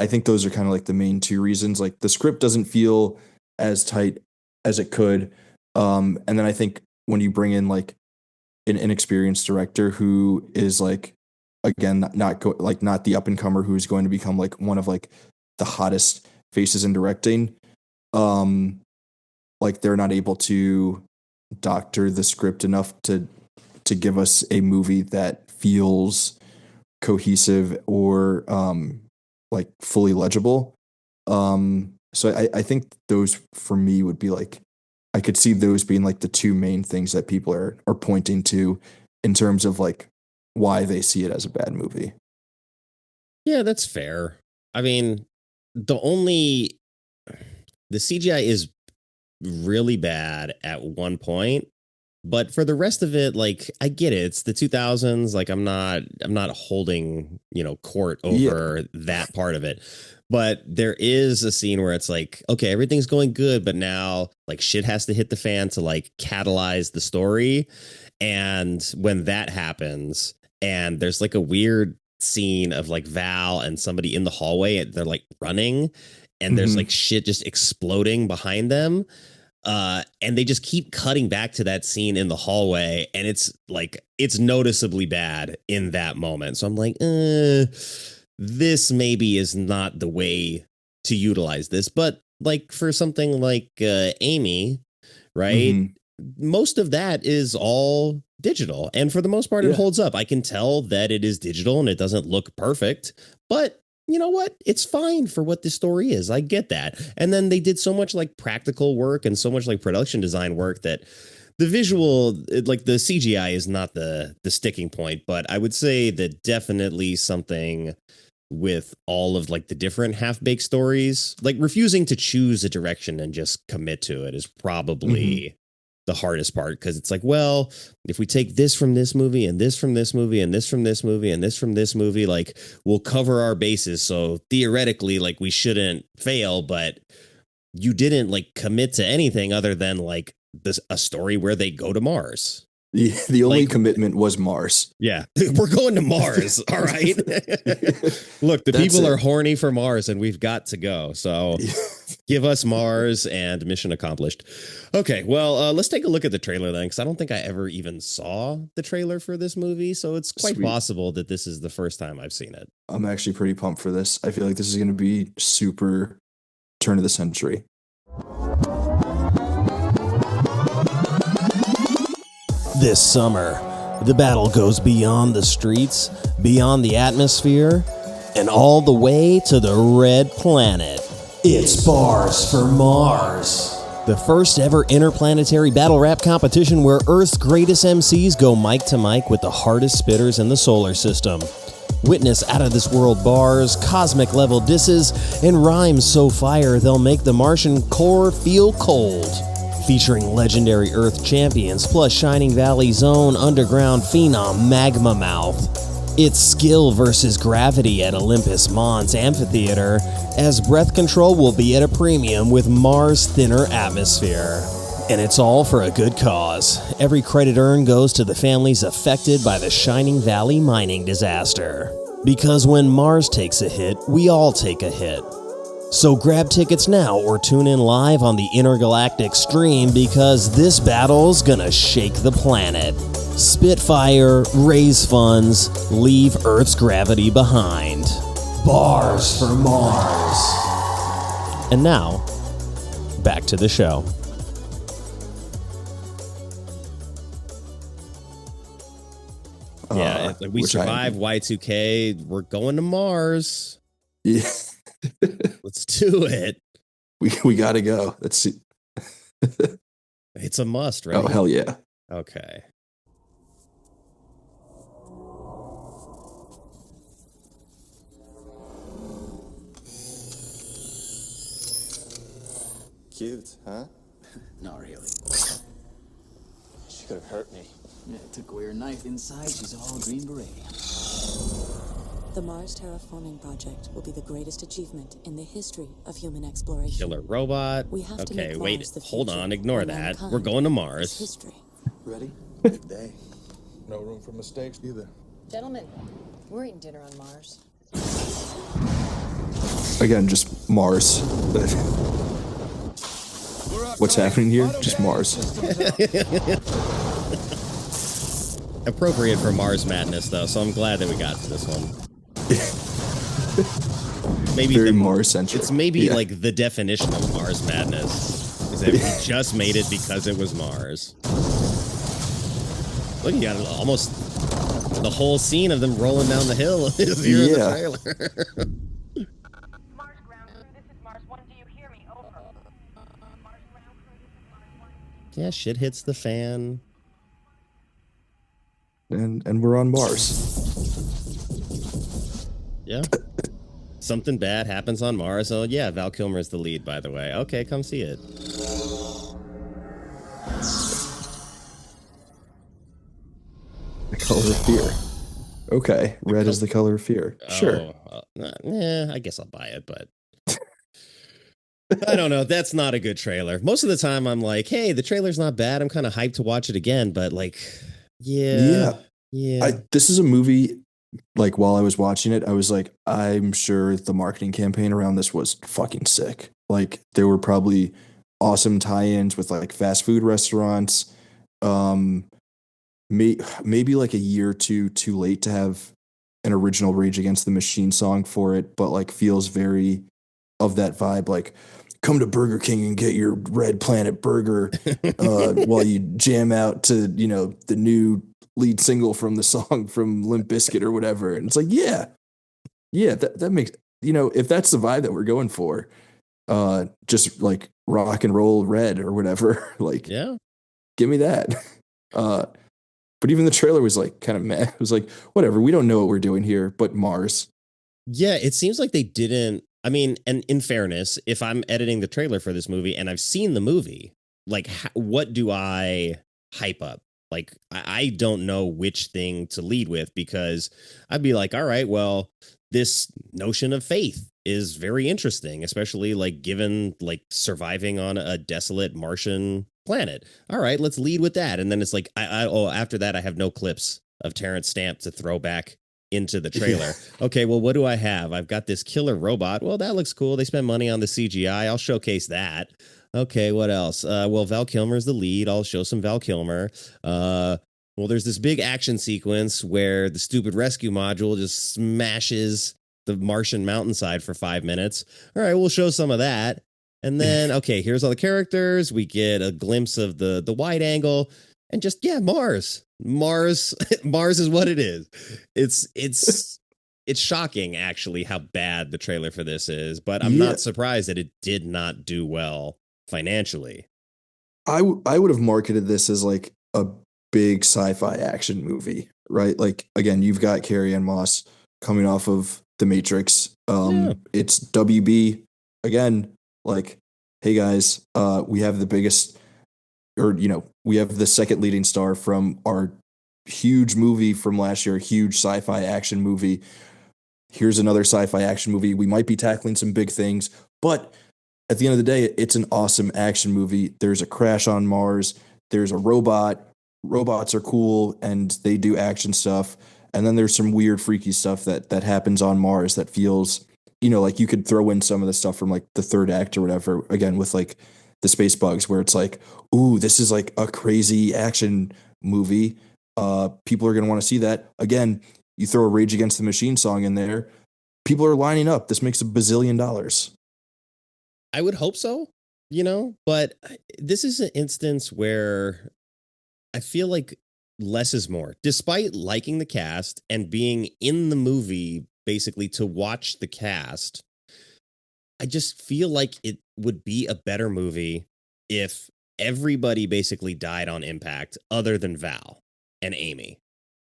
think those are kind of like the main two reasons. Like the script doesn't feel as tight as it could. And then I think when you bring in like an inexperienced director who is like, again, not the up and comer who's going to become like one of like the hottest faces in directing, like they're not able to doctor the script enough to give us a movie that feels cohesive or like fully legible. So I think those for me would be like, I could see those being like the two main things that people are pointing to in terms of like why they see it as a bad movie. Yeah, that's fair. I mean, the CGI is really bad at one point, but for the rest of it, like I get it. It's the 2000s. Like I'm not holding, court over that part of it. But there is a scene where it's like, okay, everything's going good, but now like shit has to hit the fan to like catalyze the story. And when that happens, and there's like a weird scene of like Val and somebody in the hallway, and they're like running, and there's like shit just exploding behind them. And they just keep cutting back to that scene in the hallway, and it's noticeably bad in that moment. So I'm like, this maybe is not the way to utilize this. But like for something like Amy, right? Most of that is all digital, and for the most part, it holds up. I can tell that it is digital and it doesn't look perfect, but you know what? It's fine for what the story is. I get that. And then they did so much like practical work and so much like production design work that the visual, like the CGI is not the sticking point, but I would say that definitely something with all of like the different half-baked stories. Like refusing to choose a direction and just commit to it is probably the hardest part, because it's like, well, if we take this from this movie and this from this movie and this from this movie and this from this movie, like we'll cover our bases. So theoretically, like we shouldn't fail, but you didn't like commit to anything other than like a story where they go to Mars. The only commitment was Mars. Yeah, we're going to Mars. All right. Look, the people are horny for Mars and we've got to go. So give us Mars and mission accomplished. Okay, well, let's take a look at the trailer then, because I don't think I ever even saw the trailer for this movie. So it's quite possible that this is the first time I've seen it. I'm actually pretty pumped for this. I feel like this is going to be super turn of the century. This summer, the battle goes beyond the streets, beyond the atmosphere, and all the way to the Red Planet. It's Bars for Mars, the first ever interplanetary battle rap competition where Earth's greatest MCs go mic to mic with the hardest spitters in the solar system. Witness out-of-this-world bars, cosmic-level disses, and rhymes so fire they'll make the Martian core feel cold. Featuring legendary Earth champions, plus Shining Valley's own underground phenom Magma Mouth. It's skill versus gravity at Olympus Mons Amphitheater, as breath control will be at a premium with Mars' thinner atmosphere. And it's all for a good cause. Every credit earned goes to the families affected by the Shining Valley mining disaster. Because when Mars takes a hit, we all take a hit. So grab tickets now or tune in live on the intergalactic stream, because this battle's gonna shake the planet. Spitfire, raise funds, leave Earth's gravity behind. Bars for Mars. And now, back to the show. Yeah, if we survive Y2K, we're going to Mars. Yeah. Let's do it. We gotta go. Let's see. It's a must, right? Oh, hell yeah. Okay. Cute, huh? Not really. She could have hurt me. Yeah, took away her knife inside. She's all green beret. The Mars terraforming project will be the greatest achievement in the history of human exploration. Killer robot. We have to Okay, make wait. Mars the Hold future on. Ignore where that. mankind We're going to is Mars. history. Ready? Big day. No room for mistakes either. Gentlemen, we're eating dinner on Mars. Again, just Mars. What's happening here? Just Mars. Appropriate for Mars madness, though, so I'm glad that we got to this one. Maybe very Mars centric. It's maybe like the definition of Mars madness is that we just made it because it was Mars. Look, you got almost the whole scene of them rolling down the hill is here in the trailer. Mars ground crew, this is Mars 1. Do you hear me? Over. Mars ground crew, this is Mars 1. Yeah, shit hits the fan. And we're on Mars. Yeah. Something bad happens on Mars. Oh, yeah, Val Kilmer is the lead, by the way. Okay, come see it. The color of fear. Okay, red is the color of fear. Sure. I guess I'll buy it, but I don't know. That's not a good trailer. Most of the time, I'm like, hey, the trailer's not bad. I'm kind of hyped to watch it again, but like, yeah. This is a movie. Like, while I was watching it, I was like, I'm sure the marketing campaign around this was fucking sick. Like, there were probably awesome tie-ins with like fast food restaurants. Maybe like a year or two too late to have an original Rage Against the Machine song for it, but like feels very of that vibe. Like, come to Burger King and get your Red Planet burger while you jam out to, you know, the new lead single from the song from Limp Bizkit or whatever. And it's like, yeah, that makes, you know, if that's the vibe that we're going for, just like rock and roll red or whatever, like, yeah, give me that. But even the trailer was like kind of meh. It was like, whatever, we don't know what we're doing here, but Mars. Yeah, it seems like they didn't. I mean, and in fairness, if I'm editing the trailer for this movie and I've seen the movie, like, what do I hype up? Like, I don't know which thing to lead with because I'd be like, all right, well, this notion of faith is very interesting, especially like given like surviving on a desolate Martian planet. All right, let's lead with that. And then it's like, after that, I have no clips of Terrence Stamp to throw back into the trailer. Okay, well, what do I have? I've got this killer robot. Well, that looks cool. They spend money on the CGI. I'll showcase that. Okay, what else? Well, Val Kilmer's the lead. I'll show some Val Kilmer. Well, there's this big action sequence where the stupid rescue module just smashes the Martian mountainside for 5 minutes. All right, we'll show some of that. And then, okay, here's all the characters. We get a glimpse of the wide angle. And just, yeah, Mars Mars is what it is. It's shocking actually how bad the trailer for this is, but I'm not surprised that it did not do well financially. I would have marketed this as like a big sci-fi action movie, right? Like, again, you've got Carrie-Anne Moss coming off of The Matrix. It's WB again, like, hey guys, we have the biggest, or, you know, we have the second leading star from our huge movie from last year, huge sci-fi action movie. Here's another sci-fi action movie. We might be tackling some big things, but at the end of the day, it's an awesome action movie. There's a crash on Mars. There's a robot. Robots are cool and they do action stuff. And then there's some weird, freaky stuff that happens on Mars that feels, you know, like you could throw in some of the stuff from like the third act or whatever, again, with like the space bugs, where it's like, ooh, this is like a crazy action movie. People are going to want to see that. Again, you throw a Rage Against the Machine song in there, people are lining up. This makes $1 bazillion. I would hope so, you know, but this is an instance where I feel like less is more. Despite liking the cast and being in the movie basically to watch the cast, I just feel like it would be a better movie if everybody basically died on impact other than Val and Amy.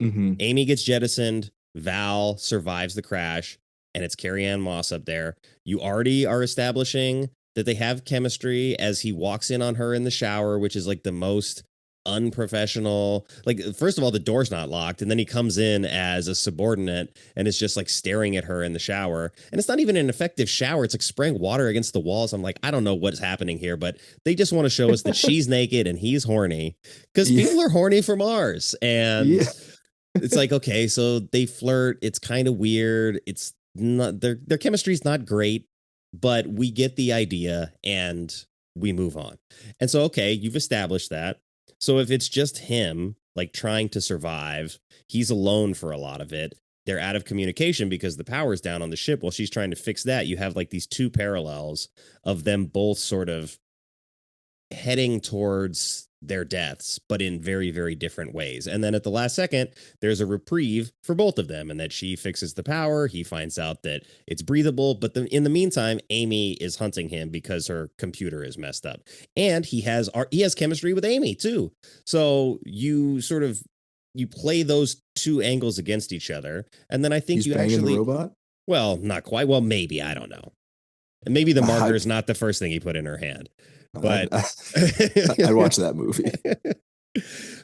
Mm-hmm. Amy gets jettisoned, Val survives the crash, and it's Carrie-Anne Moss up there. You already are establishing that they have chemistry as he walks in on her in the shower, which is like the most unprofessional. Like, first of all, the door's not locked, and then he comes in as a subordinate and is just like staring at her in the shower. And it's not even an effective shower. It's like spraying water against the walls. I'm like, I don't know what's happening here, but they just want to show us that she's naked and he's horny because people are horny for Mars. And it's like, okay, so they flirt. It's kind of weird. It's not, their chemistry's not great, but we get the idea and we move on. And so, okay, you've established that. So if it's just him, like, trying to survive, he's alone for a lot of it. They're out of communication because the power's down on the ship while she's trying to fix that. You have like these two parallels of them both sort of heading towards their deaths, but in very, very different ways. And then at the last second, there's a reprieve for both of them, and that she fixes the power. He finds out that it's breathable, but in the meantime, Amy is hunting him because her computer is messed up, and he has chemistry with Amy too. So you play those two angles against each other, and then I think he's banging the robot. Well, not quite. Well, maybe, I don't know. And maybe the marker is not the first thing he put in her hand. But I'd watch that movie.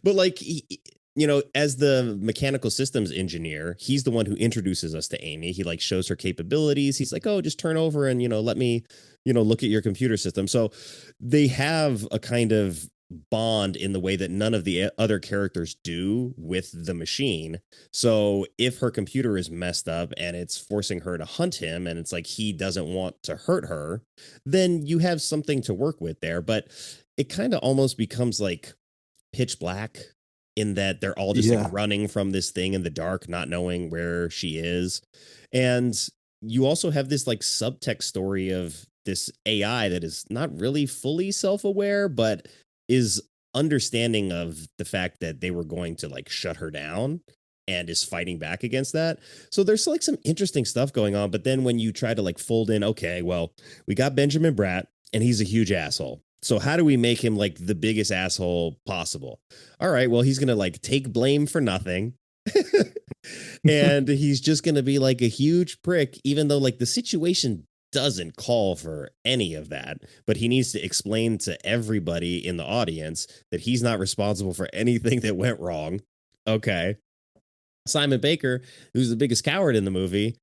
But like, you know, as the mechanical systems engineer, he's the one who introduces us to Amy. He like shows her capabilities. He's like, oh, just turn over and, you know, let me, you know, look at your computer system. So they have a kind of bond in the way that none of the other characters do with the machine. So if her computer is messed up and it's forcing her to hunt him, and it's like he doesn't want to hurt her, then you have something to work with there. But it kind of almost becomes like Pitch Black in that they're all just like running from this thing in the dark, not knowing where she is. And you also have this like subtext story of this AI that is not really fully self-aware, but is understanding of the fact that they were going to like shut her down and is fighting back against that. So there's like some interesting stuff going on. But then when you try to like fold in, okay, well, we got Benjamin Bratt and he's a huge asshole. So how do we make him like the biggest asshole possible? All right, well, he's going to like take blame for nothing. And he's just going to be like a huge prick, even though like the situation doesn't call for any of that. But he needs to explain to everybody in the audience that he's not responsible for anything that went wrong. Okay. Simon Baker, who's the biggest coward in the movie,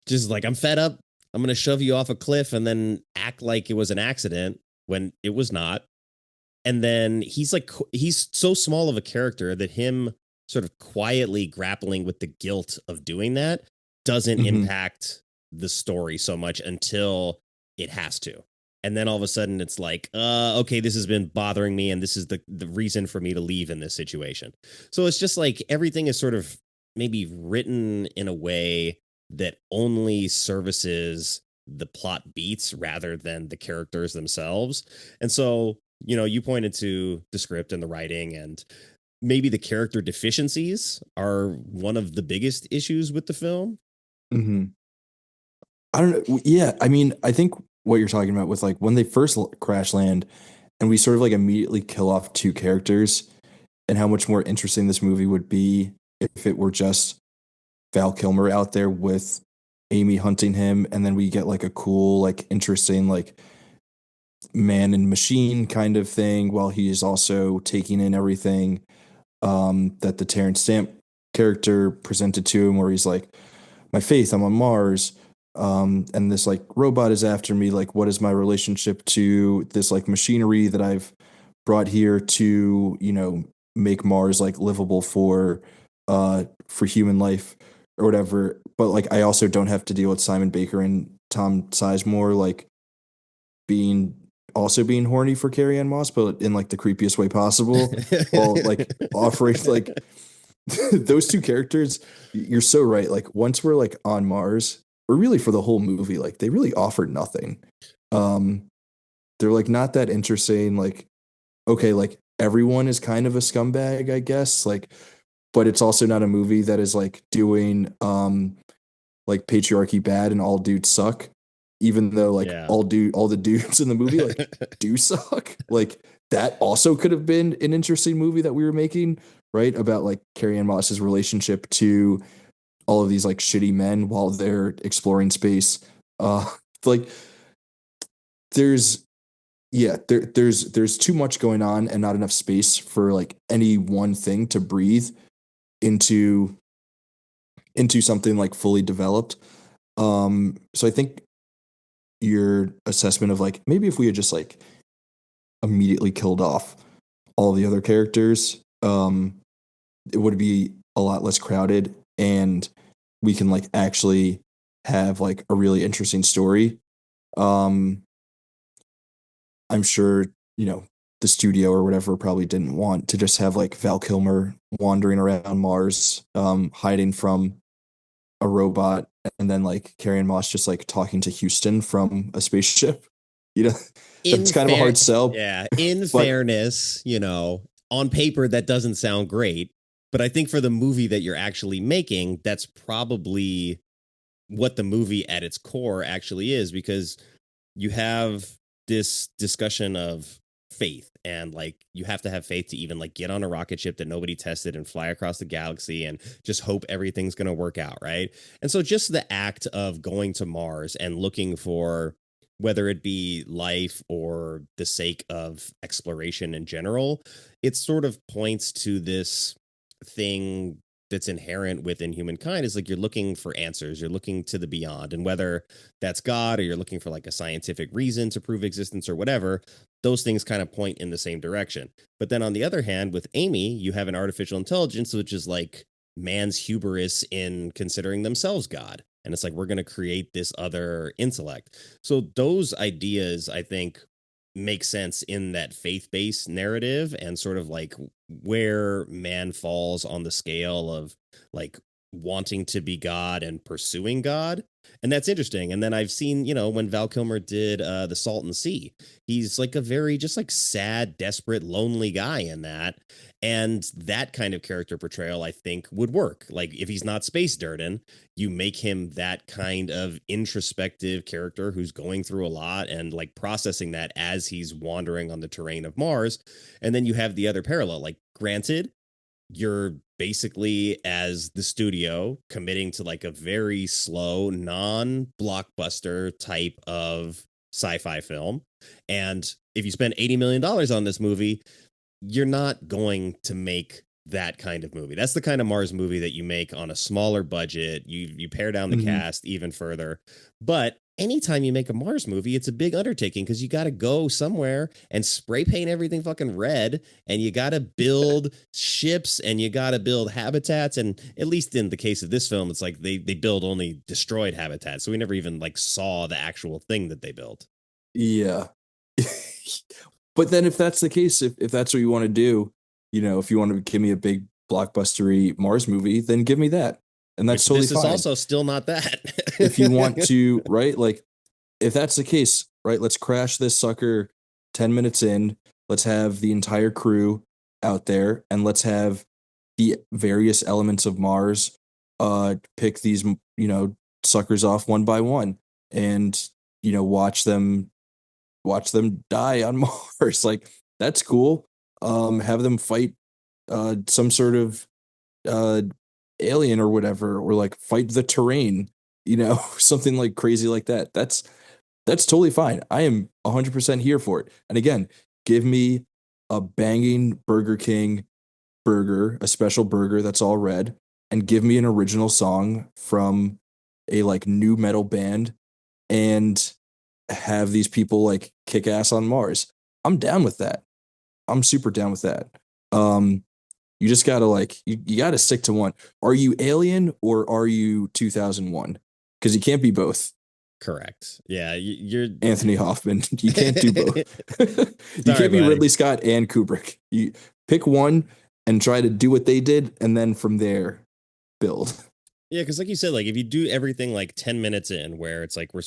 just like, I'm fed up. I'm going to shove you off a cliff and then act like it was an accident when it was not. And then he's so small of a character that him sort of quietly grappling with the guilt of doing that doesn't impact the story so much until it has to. And then all of a sudden it's like, okay, this has been bothering me, and this is the reason for me to leave in this situation. So it's just like everything is sort of maybe written in a way that only services the plot beats rather than the characters themselves. And so, you pointed to the script and the writing, and maybe the character deficiencies are one of the biggest issues with the film. I don't know. Yeah, I mean, I think what you're talking about with like when they first crash land and we sort of like immediately kill off two characters, and how much more interesting this movie would be if it were just Val Kilmer out there with Amy hunting him, and then we get like a cool, like interesting, like man and machine kind of thing while he is also taking in everything that the Terrence Stamp character presented to him, where he's like, my faith, I'm on Mars. And this like robot is after me. Like, what is my relationship to this like machinery that I've brought here to, make Mars like livable for human life or whatever. But like, I also don't have to deal with Simon Baker and Tom Sizemore like being horny for Carrie-Anne Moss, but in like the creepiest way possible. While like offering like those two characters, you're so right. Like once we're like on Mars, or really for the whole movie, like they really offered nothing. They're like not that interesting. Like, okay, like everyone is kind of a scumbag, I guess. Like, but it's also not a movie that is like doing like patriarchy bad and all dudes suck. Even though like all the dudes in the movie like do suck. Like that also could have been an interesting movie that we were making, right? About like Carrie-Anne Moss's relationship to all of these like shitty men while they're exploring space. Like there's too much going on and not enough space for like any one thing to breathe into something like fully developed. So I think your assessment of like maybe if we had just like immediately killed off all the other characters, it would be a lot less crowded, and we can like actually have like a really interesting story. I'm sure, the studio or whatever probably didn't want to just have like Val Kilmer wandering around Mars, hiding from a robot, and then like Carrie-Anne Moss just like talking to Houston from a spaceship. It's kind of a hard sell. Yeah. In fairness, on paper, that doesn't sound great. But I think for the movie that you're actually making, that's probably what the movie at its core actually is, because you have this discussion of faith, and like you have to have faith to even like get on a rocket ship that nobody tested and fly across the galaxy and just hope everything's going to work out, right? And so just the act of going to Mars and looking for, whether it be life or the sake of exploration in general, it sort of points to this thing that's inherent within humankind, is like you're looking for answers, you're looking to the beyond, and whether that's God or you're looking for like a scientific reason to prove existence or whatever, those things kind of point in the same direction. But then on the other hand, with Amy, you have an artificial intelligence, which is like man's hubris in considering themselves God. And it's like, we're going to create this other intellect. So those ideas, I think, make sense in that faith-based narrative, and sort of like where man falls on the scale of like wanting to be God and pursuing God. And that's interesting. And then I've seen, when Val Kilmer did The Salton Sea, he's like a very just like sad, desperate, lonely guy in that. And that kind of character portrayal, I think, would work. Like if he's not Space Durden, you make him that kind of introspective character who's going through a lot and like processing that as he's wandering on the terrain of Mars. And then you have the other parallel, like granted, you're basically, as the studio, committing to like a very slow, non-blockbuster type of sci-fi film. And if you spend $80 million on this movie, you're not going to make that kind of movie. That's the kind of Mars movie that you make on a smaller budget. You pare down the cast even further. But anytime you make a Mars movie, it's a big undertaking because you got to go somewhere and spray paint everything fucking red, and you got to build ships, and you got to build habitats. And at least in the case of this film, it's like they build only destroyed habitats, so we never even like saw the actual thing that they built. Yeah. But then if that's the case, if that's what you want to do, you know, if you want to give me a big blockbustery Mars movie, then give me that. And that's totally fine. This is also still not that. If you want to, right? Like, if that's the case, right? Let's crash this sucker 10 minutes in. Let's have the entire crew out there, and let's have the various elements of Mars pick these, you know, suckers off one by one, and, you know, watch them die on Mars. Like, that's cool. Have them fight some sort of alien or whatever, or like fight the terrain, you know, something like crazy like that. That's totally fine. I am 100% here for it. And again, give me a banging Burger King burger, a special burger that's all red, and give me an original song from a like new metal band, and have these people like kick ass on Mars. I'm down with that. I'm super down with that. You just gotta like you gotta stick to one. Are you Alien or are you 2001? Because you can't be both. Correct. Yeah, you're Anthony Hoffman. You can't do both. You can't be Ridley Scott and Kubrick. You pick one and try to do what they did, and then from there build. Yeah, because like you said, like if you do everything like 10 minutes in, where it's like we're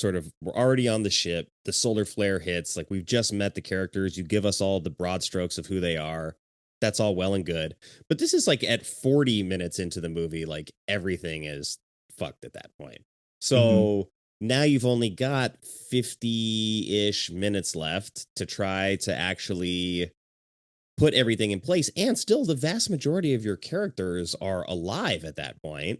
already on the ship, the solar flare hits, like we've just met the characters, you give us all the broad strokes of who they are. That's all well and good. But this is like at 40 minutes into the movie, like everything is fucked at that point. So now you've only got 50-ish minutes left to try to actually put everything in place. And still the vast majority of your characters are alive at that point.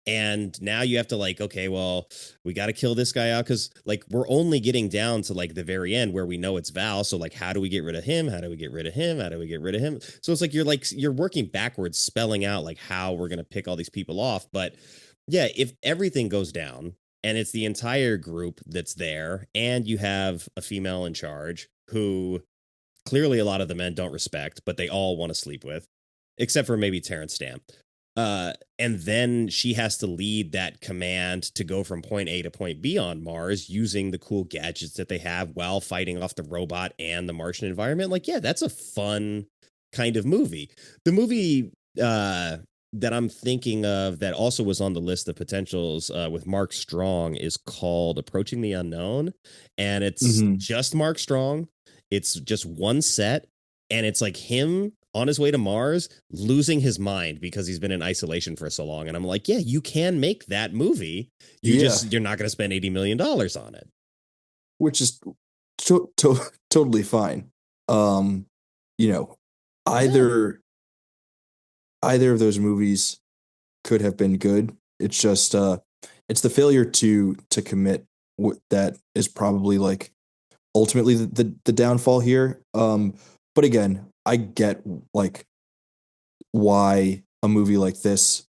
And now you have to like, okay, well, we got to kill this guy out because like we're only getting down to like the very end where we know it's Val. So like, how do we get rid of him? How do we get rid of him? How do we get rid of him? So it's like you're working backwards, spelling out like how we're going to pick all these people off. But yeah, if everything goes down and it's the entire group that's there, and you have a female in charge who clearly a lot of the men don't respect, but they all want to sleep with, except for maybe Terrence Stamp. And then she has to lead that command to go from point A to point B on Mars using the cool gadgets that they have while fighting off the robot and the Martian environment. Like, yeah, that's a fun kind of movie. The movie that I'm thinking of that also was on the list of potentials with Mark Strong is called Approaching the Unknown. And it's just Mark Strong. It's just one set. And it's like him on his way to Mars, losing his mind because he's been in isolation for so long. And I'm like, yeah, you can make that movie. You're not going to spend $80 million on it. Which is totally fine. You know, either of those movies could have been good. It's just, it's the failure to commit that is probably like ultimately the downfall here. But again, I get like why a movie like this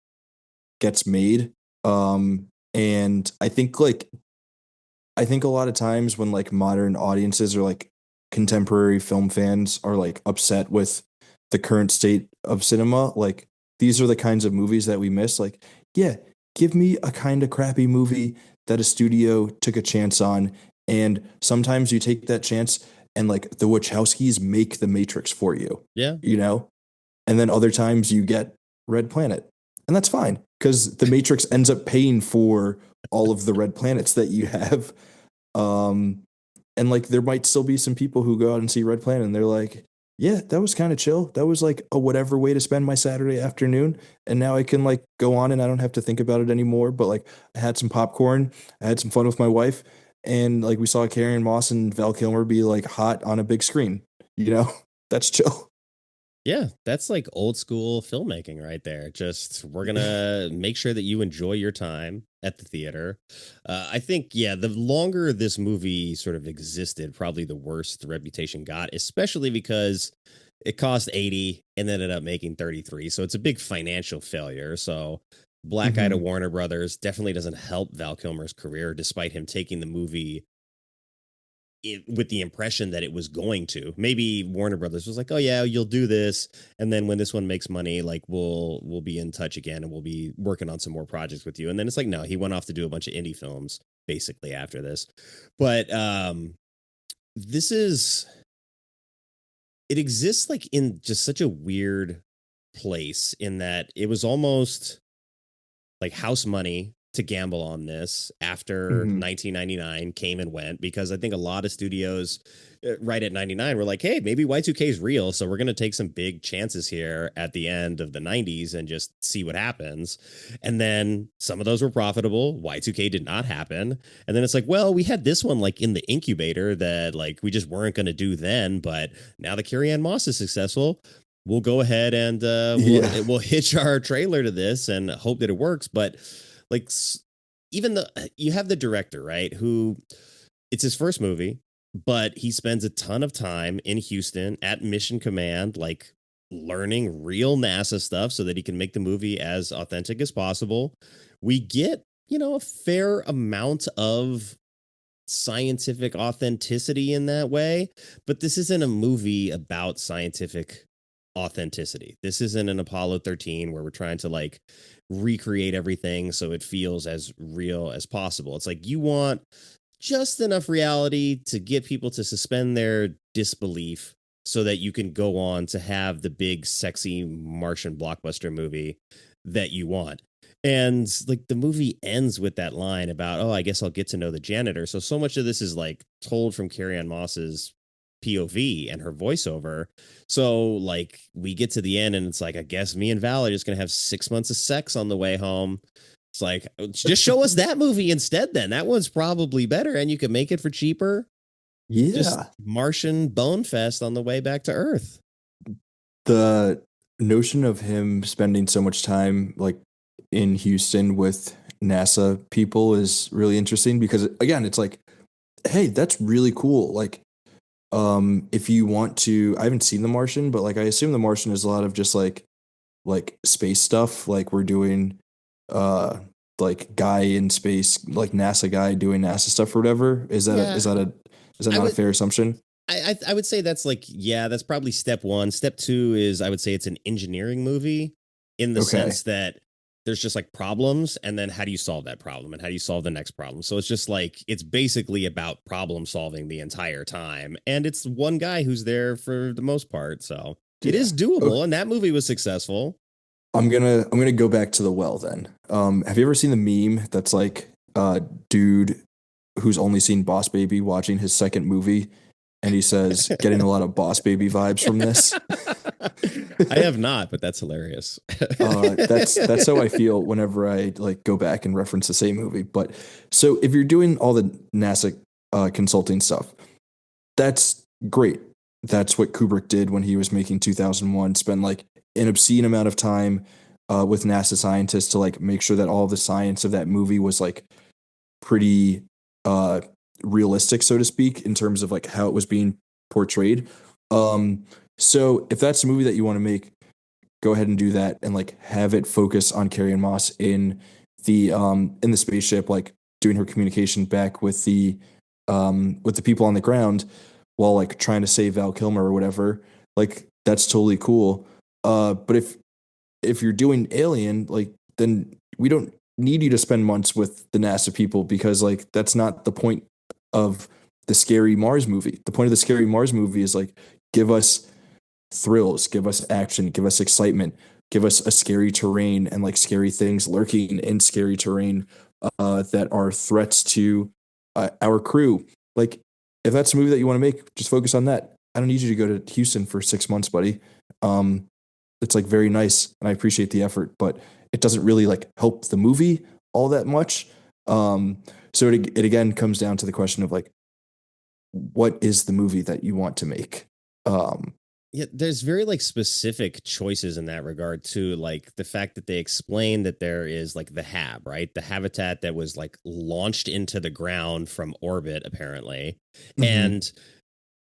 gets made. And I think a lot of times when like modern audiences or like contemporary film fans are like upset with the current state of cinema, like these are the kinds of movies that we miss. Like, yeah, give me a kind of crappy movie that a studio took a chance on. And sometimes you take that chance and like the Wachowskis make The Matrix for you. Yeah. You know? And then other times you get Red Planet. And that's fine because The Matrix ends up paying for all of the red planets that you have. And like there might still be some people who go out and see Red Planet and they're like, yeah, that was kind of chill. That was like a whatever way to spend my Saturday afternoon. And now I can like go on and I don't have to think about it anymore. But like I had some popcorn, I had some fun with my wife. And like we saw Carrie-Anne Moss and Val Kilmer be like hot on a big screen, you know, that's chill. Yeah, that's like old school filmmaking right there. Just we're gonna make sure that you enjoy your time at the theater. I think, yeah, the longer this movie sort of existed, probably the worse the reputation got, especially because it cost 80 and ended up making 33. So it's a big financial failure. So Black Eye to Mhm. Warner Brothers definitely doesn't help Val Kilmer's career, despite him taking the movie with the impression that it was going to. Maybe Warner Brothers was like, "Oh yeah, you'll do this, and then when this one makes money, like we'll be in touch again, and we'll be working on some more projects with you." And then it's like, no, he went off to do a bunch of indie films basically after this. But this is it exists like in just such a weird place in that it was almost like house money to gamble on this after Mhm. 1999 came and went, because I think a lot of studios right at 99 were like, hey, maybe Y2K is real, so we're going to take some big chances here at the end of the 90s and just see what happens. And then some of those were profitable. Y2K did not happen. And then it's like, well, we had this one like in the incubator that like we just weren't going to do then, but now the Carrie-Anne Moss is successful, we'll go ahead and Yeah. we'll hitch our trailer to this and hope that it works. But like even the you have the director, right, who it's his first movie, but he spends a ton of time in Houston at Mission Command, like learning real NASA stuff so that he can make the movie as authentic as possible. We get, a fair amount of scientific authenticity in that way, but this isn't a movie about scientific authenticity. This isn't an Apollo 13 where we're trying to like recreate everything so it feels as real as possible. It's like you want just enough reality to get people to suspend their disbelief so that you can go on to have the big sexy Martian blockbuster movie that you want. And like the movie ends with that line about, oh, I guess I'll get to know the janitor. So much of this is like told from Carrie-Anne Moss's POV and her voiceover. So like we get to the end and it's like, I guess me and Val are just gonna have 6 months of sex on the way home. It's like, just show us that movie instead. Then that one's probably better, and you can make it for cheaper. Just Yeah. Martian Bone Fest on the way back to Earth. The notion of him spending so much time like in Houston with NASA people is really interesting because again, it's like, hey, that's really cool. Like, if you want to, I haven't seen The Martian, but like I assume The Martian is a lot of just like space stuff. Like we're doing uh like guy in space, like NASA guy doing NASA stuff or whatever. Yeah, Is that I not a would fair assumption? I would say that's like, yeah, that's probably step one. Step two is I would say it's an engineering movie in the Okay. sense that there's just like problems, and then how do you solve that problem and how do you solve the next problem. So it's just like it's basically about problem solving the entire time, and it's one guy who's there for the most part. So it Yeah. is doable, Okay. and that movie was successful. I'm gonna go back to the well then. Have you ever seen the meme that's like dude who's only seen Boss Baby watching his second movie and he says getting a lot of Boss Baby vibes from this? I have not, but that's hilarious. That's how I feel whenever I like go back and reference the same movie. But so if you're doing all the NASA consulting stuff, that's great. That's what Kubrick did when he was making 2001. Spend like an obscene amount of time with NASA scientists to like make sure that all the science of that movie was like pretty uh, realistic, so to speak, in terms of like how it was being portrayed. Um, so if that's a movie that you want to make, go ahead and do that and like have it focus on Carrie Ann Moss in the spaceship, like doing her communication back with the people on the ground while like trying to save Val Kilmer or whatever. Like that's totally cool. But if you're doing Alien, like then we don't need you to spend months with the NASA people because like that's not the point of the scary Mars movie. The point of the scary Mars movie is like give us thrills, give us action, give us excitement, give us a scary terrain and like scary things lurking in scary terrain that are threats to our crew. Like, if that's a movie that you want to make, just focus on that. I don't need you to go to Houston for 6 months, buddy. Um, it's like very nice, and I appreciate the effort, but it doesn't really like help the movie all that much. So it again comes down to the question of like, what is the movie that you want to make? Um, Yeah, there's very like specific choices in that regard too. Like the fact that they explain that there is like the hab, right? The habitat that was like launched into the ground from orbit, apparently. And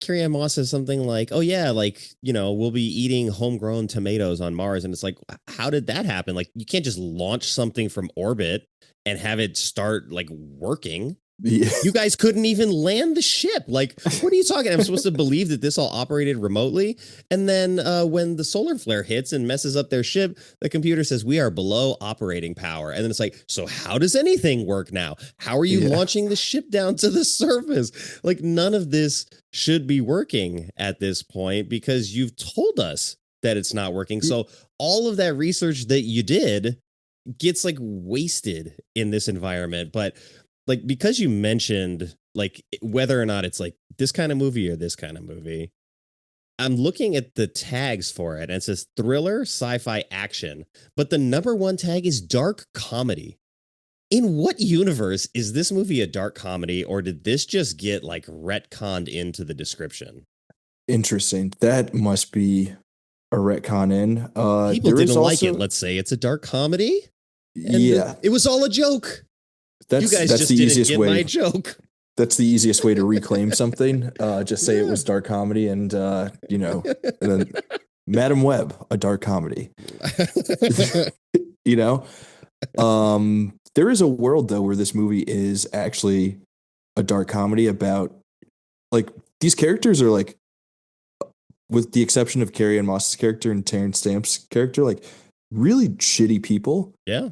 Carrie-Anne Moss says something like, "Oh yeah, like we'll be eating homegrown tomatoes on Mars," and it's like, how did that happen? Like, you can't just launch something from orbit and have it start like working. Yeah. You guys couldn't even land the ship. Like, what are you talking? I'm supposed to believe that this all operated remotely, and then when the solar flare hits and messes up their ship, the computer says we are below operating power, and then it's like, so how does anything work now? How are you launching the ship down to the surface? Like, none of this should be working at this point because you've told us that it's not working. So all of that research that you did gets like wasted in this environment. But like, because you mentioned like whether or not it's like this kind of movie or this kind of movie, I'm looking at the tags for it and it says thriller, sci-fi, action, but the number one tag is dark comedy. In what universe is this movie a dark comedy, or did this just get like retconned into the description? Interesting. That must be a retcon in. People didn't like it. Let's say it's a dark comedy. And it was all a joke. You guys just the didn't easiest get way. my joke. That's the easiest way to reclaim something. Just say it was dark comedy, and and then Madam Web, a dark comedy. There is a world though where this movie is actually a dark comedy about like these characters are like, with the exception of Carrie-Anne Moss's character and Terrence Stamp's character, like really shitty people. Yeah.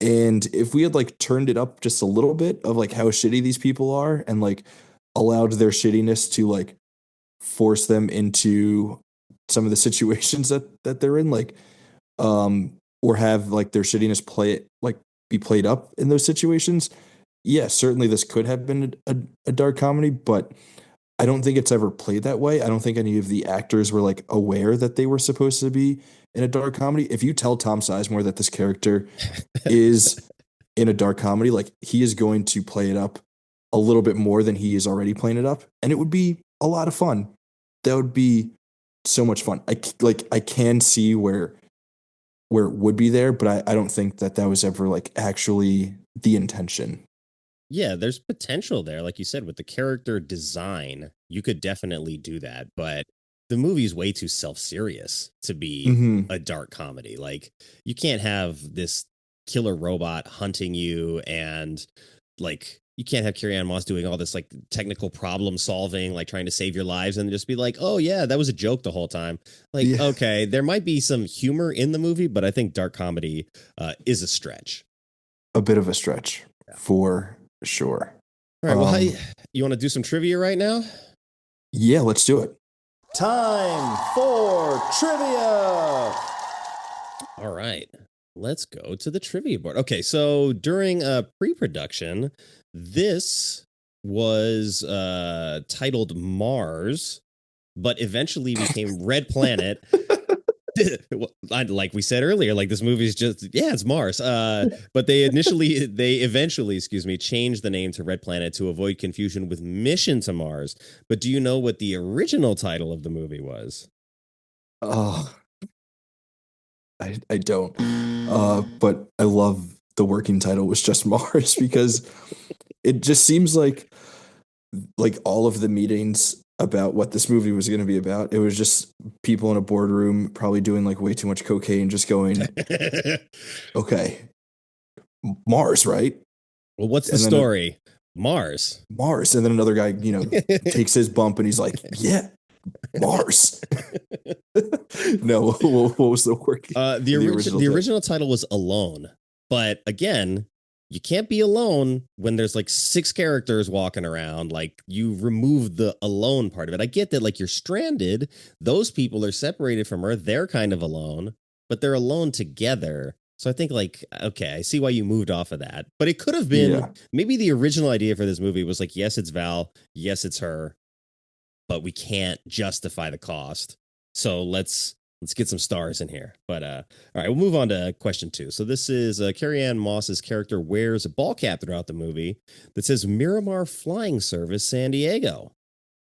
And if we had like turned it up just a little bit of like how shitty these people are and like allowed their shittiness to like force them into some of the situations that they're in, like, or have like their shittiness be played up in those situations. Yeah, certainly this could have been a dark comedy, but I don't think it's ever played that way. I don't think any of the actors were like aware that they were supposed to be in a dark comedy. If you tell Tom Sizemore that this character is in a dark comedy, like he is going to play it up a little bit more than he is already playing it up. And it would be a lot of fun. That would be so much fun. I can see where it would be there, but I don't think that was ever like actually the intention. Yeah, there's potential there. Like you said, with the character design, you could definitely do that. But the movie's way too self-serious to be a dark comedy. Like, you can't have this killer robot hunting you, and like you can't have Carrie-Anne Moss doing all this like technical problem solving, like trying to save your lives, and just be like, oh yeah, that was a joke the whole time. Like, okay, there might be some humor in the movie, but I think dark comedy is a stretch. A bit of a stretch for sure. All right, well, you want to do some trivia right now? Yeah, let's do it. Time for trivia. All right, let's go to the trivia board. Okay, so during pre-production, this was titled Mars, but eventually became Red Planet. Like we said earlier, like this movie is just, it's Mars. But they eventually, changed the name to Red Planet to avoid confusion with Mission to Mars. But do you know what the original title of the movie was? Oh, I don't. But I love the working title was just Mars, because it just seems like all of the meetings about what this movie was going to be about, it was just people in a boardroom probably doing like way too much cocaine, just going, okay, Mars, right? Well, what's the story? Mars. And then another guy, takes his bump and he's like, yeah, Mars. No, what was the word? The original title was Alone. But again, you can't be alone when there's like 6 characters walking around. Like, you remove the alone part of it. I get that, like, you're stranded. Those people are separated from Earth. They're kind of alone, but they're alone together. So I think, like, okay, I see why you moved off of that. But it could have been maybe the original idea for this movie was like, yes, it's Val. Yes, it's her. But we can't justify the cost. So let's get some stars in here. But all right, we'll move on to question 2. So this is Carrie-Anne Moss's character wears a ball cap throughout the movie that says Miramar Flying Service San Diego.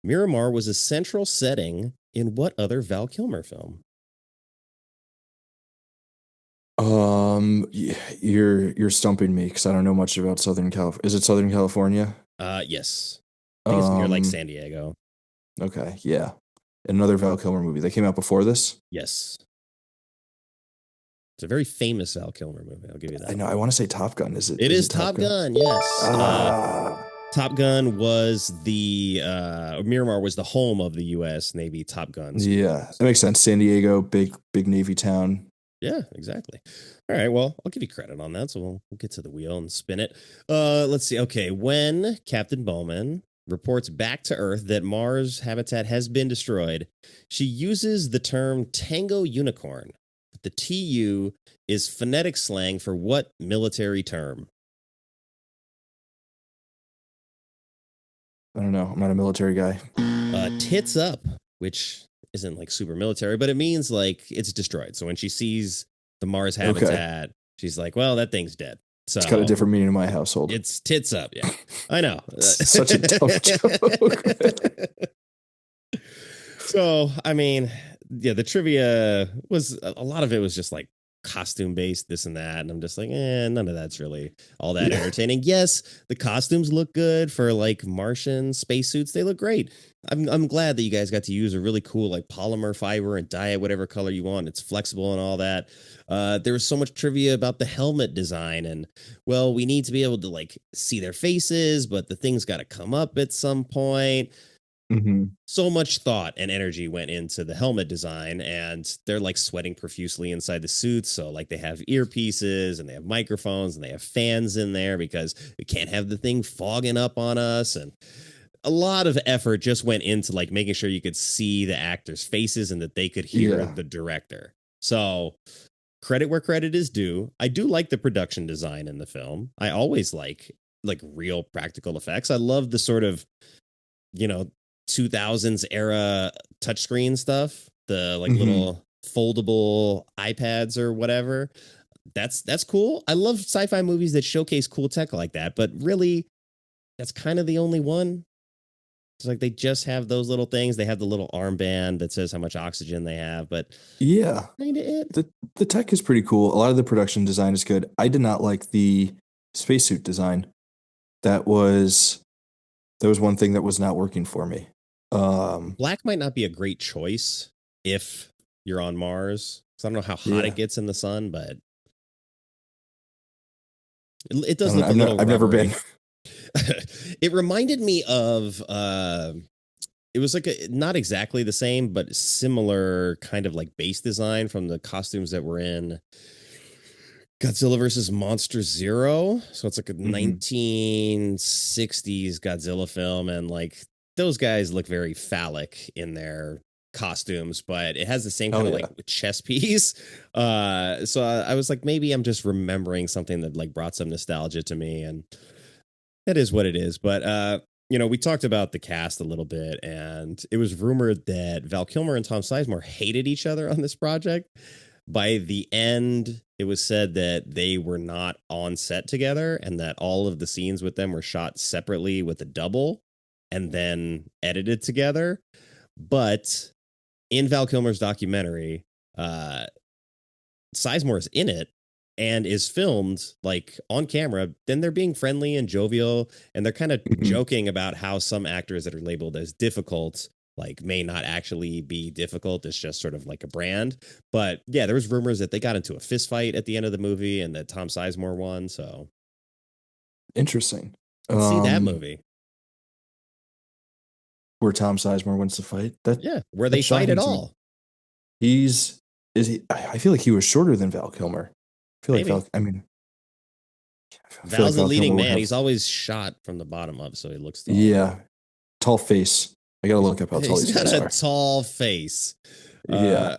Miramar was a central setting in what other Val Kilmer film? You're stumping me because I don't know much about Southern California. Is it Southern California? Yes. I think it's near like San Diego. Okay, yeah. Another Val Kilmer movie that came out before this. Yes. It's a very famous Val Kilmer movie. I'll give you that. I know. I want to say Top Gun. Is it? It is Top Gun. Yes. Top Gun was the Miramar was the home of the U.S. Navy Top Guns. Yeah, that makes sense. San Diego, big Navy town. Yeah, exactly. All right, well, I'll give you credit on that. So we'll get to the wheel and spin it. Let's see. Okay, when Captain Bowman reports back to Earth that Mars habitat has been destroyed, she uses the term Tango Unicorn. The TU is phonetic slang for what military term? I don't know. I'm not a military guy. Tits up, which isn't like super military, but it means like it's destroyed. So when she sees the Mars habitat, she's like, well, that thing's dead. So it's got a different meaning in my household. It's tits up. Yeah, I know. Such a dumb joke. So, I mean, yeah, the trivia was a lot of it was just like costume based, this and that. And I'm just like, none of that's really all that entertaining. Yes, the costumes look good for like Martian spacesuits. They look great. I'm glad that you guys got to use a really cool like polymer fiber and dye it whatever color you want. It's flexible and all that. There was so much trivia about the helmet design, and well, we need to be able to like see their faces, but the thing's got to come up at some point. Mm-hmm. So much thought and energy went into the helmet design, and they're like sweating profusely inside the suits. So like they have earpieces and they have microphones and they have fans in there because we can't have the thing fogging up on us. And a lot of effort just went into like making sure you could see the actors' faces and that they could hear the director. So credit where credit is due. I do like the production design in the film. I always like real practical effects. I love the sort of, 2000s era touchscreen stuff, the like little foldable iPads or whatever. That's cool. I love sci-fi movies that showcase cool tech like that, but really that's kind of the only one. It's like they just have those little things. They have the little armband that says how much oxygen they have, but yeah, kind of it. The tech is pretty cool. A lot of the production design is good. I did not like the spacesuit design. That was one thing that was not working for me. Black might not be a great choice if you're on Mars. So I don't know how hot it gets in the sun, but it does look a little. I've never been. It reminded me of it was like not exactly the same, but similar kind of like base design from the costumes that were in Godzilla versus Monster Zero. So it's like a 1960s Godzilla film, and like those guys look very phallic in their costumes, but it has the same kind of like chest piece. So I was like, maybe I'm just remembering something that like brought some nostalgia to me, and that is what it is. But we talked about the cast a little bit, and it was rumored that Val Kilmer and Tom Sizemore hated each other on this project. By the end, it was said that they were not on set together and that all of the scenes with them were shot separately with a double and then edited together. But in Val Kilmer's documentary, Sizemore's in it and is filmed like on camera. Then they're being friendly and jovial, and they're kind of joking about how some actors that are labeled as difficult like may not actually be difficult. It's just sort of like a brand. But yeah, there was rumors that they got into a fist fight at the end of the movie and that Tom Sizemore won. So interesting. Let's see that movie. Where Tom Sizemore wins the fight? Where they fight at all. I feel like he was shorter than Val Kilmer. Val's the leading man. He's always shot from the bottom up, so he looks tall. Yeah. Tall face. I gotta look up how tall these guys are. He's got a tall face. Yeah.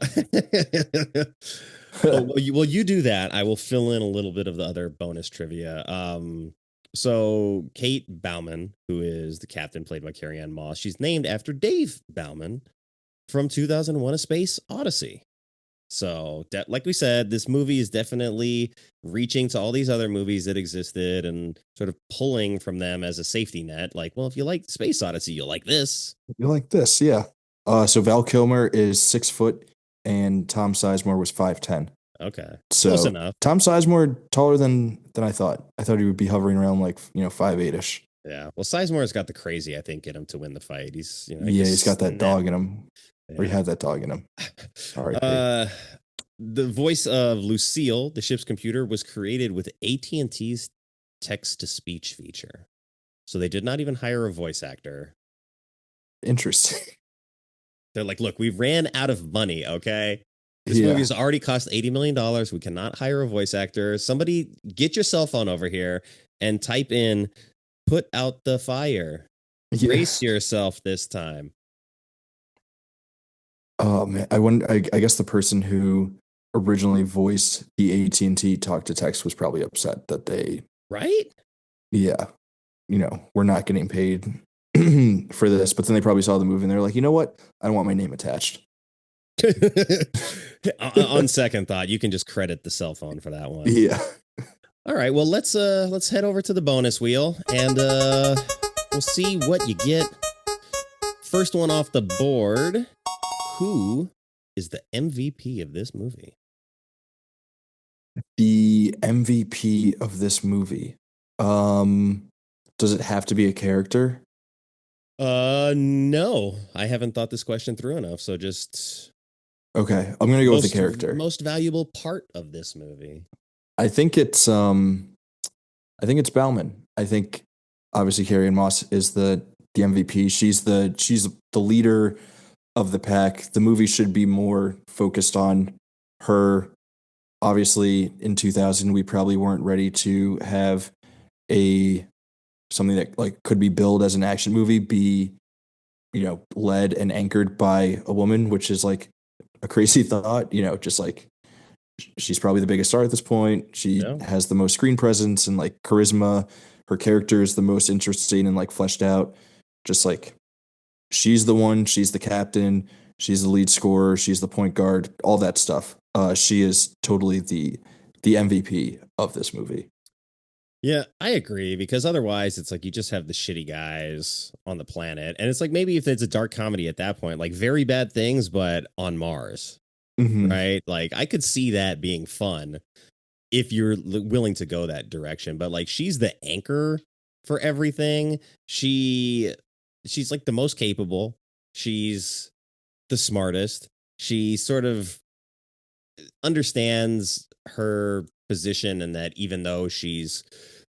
Well, you do that. I will fill in a little bit of the other bonus trivia. So Kate Bauman, who is the captain played by Carrie-Anne Moss, she's named after Dave Bauman from 2001: A Space Odyssey. So, like we said, this movie is definitely reaching to all these other movies that existed and sort of pulling from them as a safety net. Like, well, if you like Space Odyssey, you'll like this. You like this, yeah. So Val Kilmer is 6 foot, and Tom Sizemore was 5'10". Okay. So Close enough. Tom Sizemore taller than I thought. I thought he would be hovering around like 5'8" ish. Yeah. Well, Sizemore's got the crazy, I think, in him to win the fight. He's, Yeah, he's got that dog in him. Or he had that dog in him. All right. The voice of Lucille, the ship's computer, was created with AT&T's text-to-speech feature. So they did not even hire a voice actor. Interesting. They're like, look, we ran out of money, okay? This movie has already cost $80 million. We cannot hire a voice actor. Somebody get your cell phone over here and type in, put out the fire. Brace yourself this time. Oh, man. I guess the person who originally voiced the AT&T talk to text was probably upset that they... Right? Yeah. We're not getting paid for this. But then they probably saw the movie and they're like, you know what? I don't want my name attached. On second thought, you can just credit the cell phone for that one. Yeah. All right. Well, let's head over to the bonus wheel and we'll see what you get. First one off the board. Who is the MVP of this movie? The MVP of this movie. Does it have to be a character? No. I haven't thought this question through enough, so just... Okay, I'm going to go with the character. Most valuable part of this movie. I think it's Bauman. I think obviously Carrie-Anne Moss is the MVP. She's the leader of the pack. The movie should be more focused on her. Obviously, in 2000, we probably weren't ready to have something that like could be billed as an action movie be, led and anchored by a woman, which is like a crazy thought. Just like she's probably the biggest star at this point. She has the most screen presence and like charisma. Her character is the most interesting and like fleshed out. Just like she's the one. She's the captain. She's the lead scorer. She's the point guard. All that stuff. She is totally the MVP of this movie. Yeah, I agree, because otherwise it's like you just have the shitty guys on the planet. And it's like maybe if it's a dark comedy at that point, like Very Bad Things, but on Mars, right? Like I could see that being fun if you're willing to go that direction. But like she's the anchor for everything. She's like the most capable. She's the smartest. She sort of understands her position, and that even though she's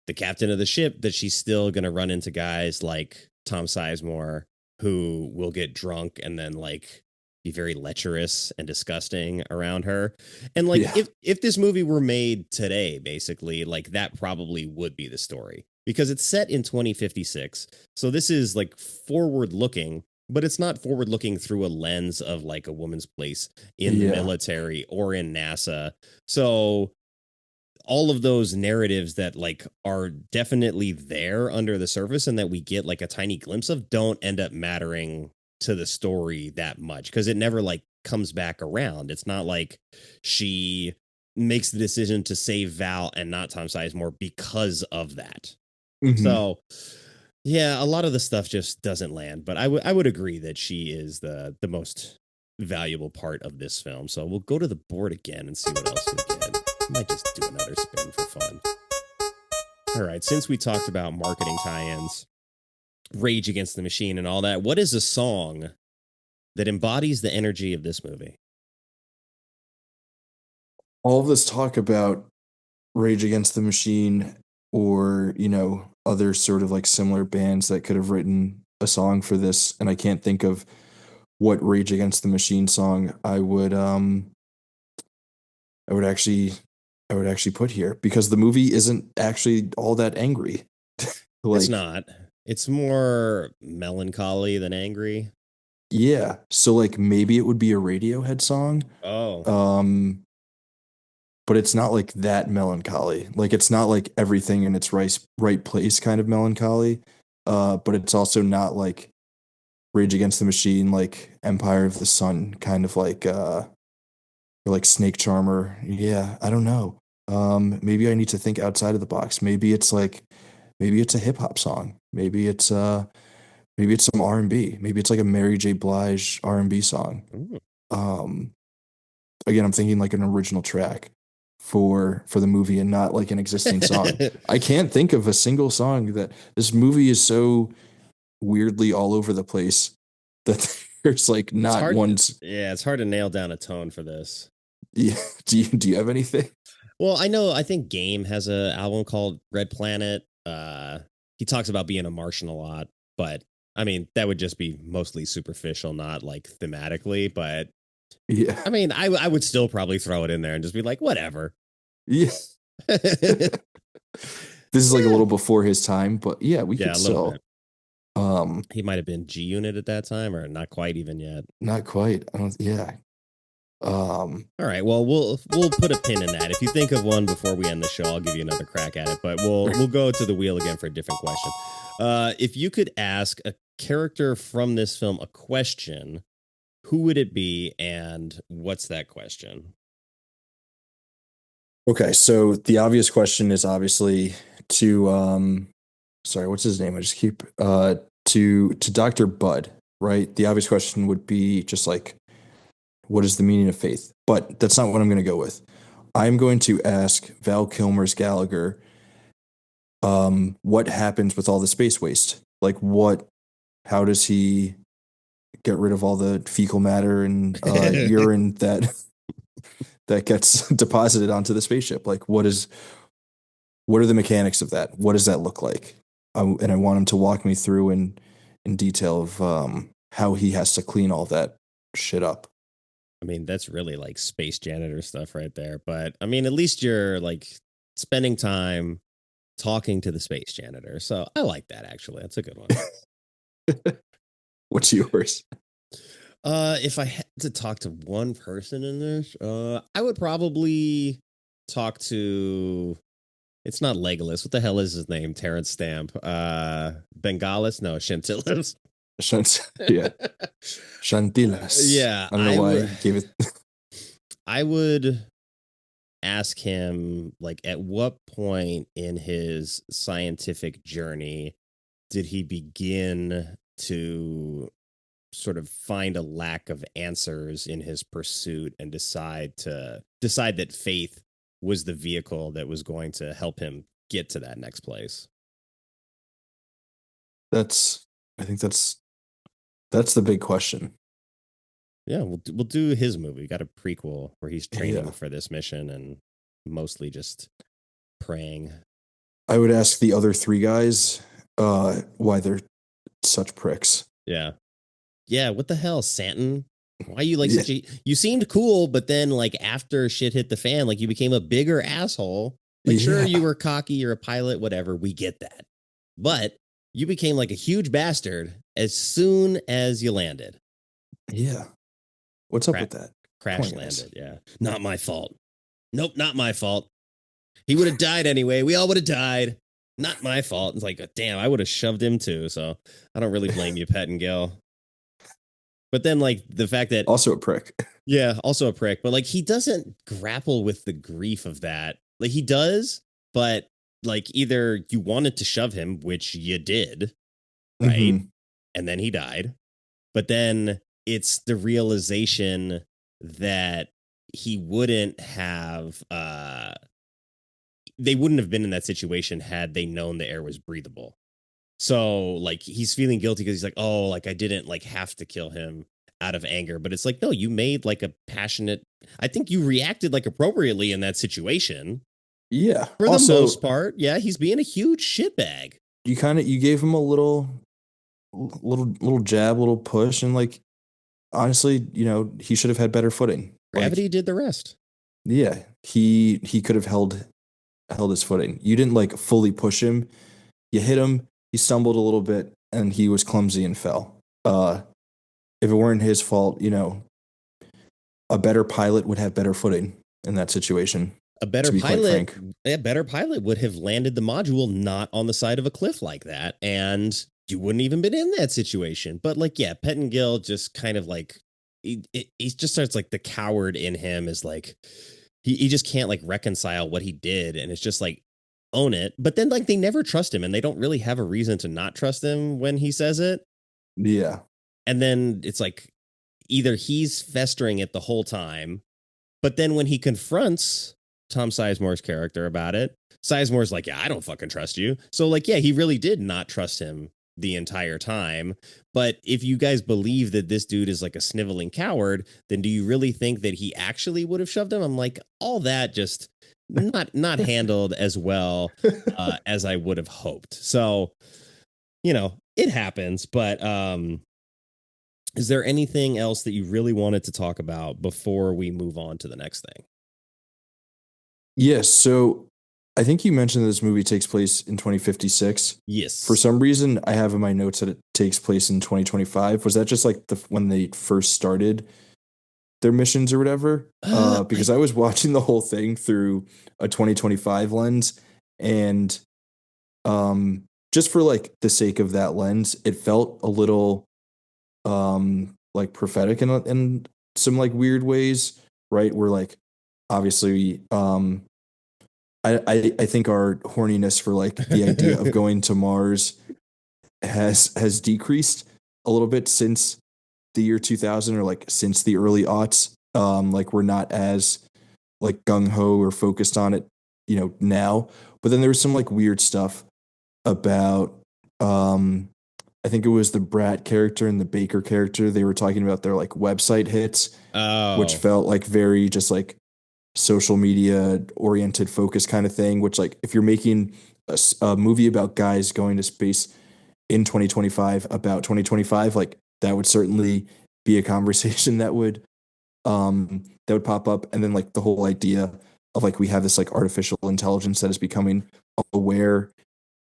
the captain of the ship, that she's still going to run into guys like Tom Sizemore who will get drunk and then like be very lecherous and disgusting around her. And like if this movie were made today, basically, like that probably would be the story, because it's set in 2056. So this is like forward looking, but it's not forward looking through a lens of like a woman's place in the military or in NASA. So all of those narratives that like are definitely there under the surface and that we get like a tiny glimpse of don't end up mattering to the story that much, because it never like comes back around. It's not like she makes the decision to save Val and not Tom Sizemore because of that. So yeah, a lot of the stuff just doesn't land, but I would agree that she is the most valuable part of this film. So we'll go to the board again and see what else we get. Might just do another spin for fun. All right, since we talked about marketing tie-ins, Rage Against the Machine and all that, what is a song that embodies the energy of this movie? All of this talk about Rage Against the Machine or, other sort of like similar bands that could have written a song for this, and I can't think of what Rage Against the Machine song I would actually put here, because the movie isn't actually all that angry. It's not. It's more melancholy than angry. Yeah. So like maybe it would be a Radiohead song. But it's not like that melancholy. Like it's not like everything in its right place kind of melancholy. But it's also not like Rage Against the Machine, like Empire of the Sun, kind of like like Snake Charmer. Yeah, I don't know. Maybe I need to think outside of the box. Maybe it's a hip hop song. Maybe it's a Maybe it's some R&B. Maybe it's like a Mary J. Blige R&B song. Ooh. Again, I'm thinking like an original track for the movie and not like an existing song. I can't think of a single song that this movie is so weirdly all over the place that there's like not one's. Yeah, it's hard to nail down a tone for this. Yeah. Do you have anything? Well, I think Game has an album called Red Planet. He talks about being a Martian a lot, but I mean, that would just be mostly superficial, not like thematically, but yeah. I mean, I would still probably throw it in there and just be like, whatever. Yeah. This is like a little before his time, but yeah, we could still. He might have been G Unit at that time, or not quite even yet. Not quite. I don't. Yeah. All right. Well, we'll put a pin in that. If you think of one before we end the show, I'll give you another crack at it. But we'll go to the wheel again for a different question. If you could ask a character from this film a question, who would it be, and what's that question? Okay, so the obvious question is obviously to sorry, what's his name? I just keep to Dr. Bud, right? The obvious question would be just like, what is the meaning of faith? But that's not what I'm going to go with. I'm going to ask Val Kilmer's Gallagher, what happens with all the space waste? Like how does he get rid of all the fecal matter and urine that gets deposited onto the spaceship? Like what are the mechanics of that? What does that look like? And I want him to walk me through in detail of how he has to clean all that shit up. I mean, that's really like space janitor stuff right there. But I mean, at least you're like spending time talking to the space janitor. So I like that, actually. That's a good one. What's yours? If I had to talk to one person in this, I would probably talk to. It's not Legolas. What the hell is his name? Terrence Stamp. Bengalis? No, Chantillas. Yeah. Chantillas. Yeah. I don't know why I gave it. I would ask him, like, at what point in his scientific journey did he begin to sort of find a lack of answers in his pursuit and decide that faith was the vehicle that was going to help him get to that next place? I think that's the big question. Yeah, we'll do his movie. We got a prequel where he's training for this mission and mostly just praying. I would ask the other three guys why they're such pricks. Yeah. Yeah, what the hell, Santon? Why are you like such a... You seemed cool, but then like after shit hit the fan, like you became a bigger asshole. Like sure, you were cocky, you're a pilot, whatever, we get that. But you became like a huge bastard as soon as you landed. Yeah. What's up with that? Crash landed, yeah. Not my fault. Nope, not my fault. He would have died anyway. We all would have died. Not my fault. It's like, damn, I would have shoved him too. So I don't really blame you, Pettengill. But then, like, the fact that... Also a prick. Yeah, also a prick. But, like, he doesn't grapple with the grief of that. Like, he does, but, like, either you wanted to shove him, which you did, right? Mm-hmm. And then he died. But then it's the realization that he wouldn't have... they wouldn't have been in that situation had they known the air was breathable. So, like, he's feeling guilty because he's like, oh, like, I didn't, like, have to kill him out of anger. But it's like, no, you made, like, a passionate... I think you reacted, like, appropriately in that situation. Yeah. For the most part. Yeah, he's being a huge shitbag. You gave him a little jab, little push. And, like, honestly, you know, he should have had better footing. Gravity did the rest. Yeah. He could have held his footing. You didn't, like, fully push him. You hit him. He stumbled a little bit, and he was clumsy and fell. If it weren't his fault, you know, a better pilot would have better footing in that situation. A better pilot would have landed the module not on the side of a cliff like that, and you wouldn't even been in that situation. But, like, yeah, Pettengill just kind of, like, he just starts, like, the coward in him is, like, he just can't, like, reconcile what he did, and it's just, like, own it. But then, like, they never trust him, and they don't really have a reason to not trust him when he says it. Yeah. And then it's like either he's festering it the whole time, but then when he confronts Tom Sizemore's character about it, Sizemore's like, yeah, I don't fucking trust you. So like, yeah, he really did not trust him the entire time. But if you guys believe that this dude is like a sniveling coward, then do you really think that he actually would have shoved him? I'm like, all that just not handled as well as I would have hoped. So, it happens, but is there anything else that you really wanted to talk about before we move on to the next thing? Yes. So I think you mentioned this movie takes place in 2056. Yes. For some reason, I have in my notes that it takes place in 2025. Was that just like when they first started their missions or whatever? Because I was watching the whole thing through a 2025 lens, and just for like the sake of that lens, it felt a little like prophetic in some like weird ways, right? Where like obviously I think our horniness for like the idea of going to Mars has decreased a little bit since the year 2000, or like since the early aughts. Like we're not as like gung ho or focused on it, now. But then there was some like weird stuff about I think it was the Brat character and the Baker character. They were talking about their like website hits, which felt like very just like social media oriented focus kind of thing, which like if you're making a movie about guys going to space in 2025 about 2025, like that would certainly be a conversation that would pop up. And then like the whole idea of like we have this like artificial intelligence that is becoming aware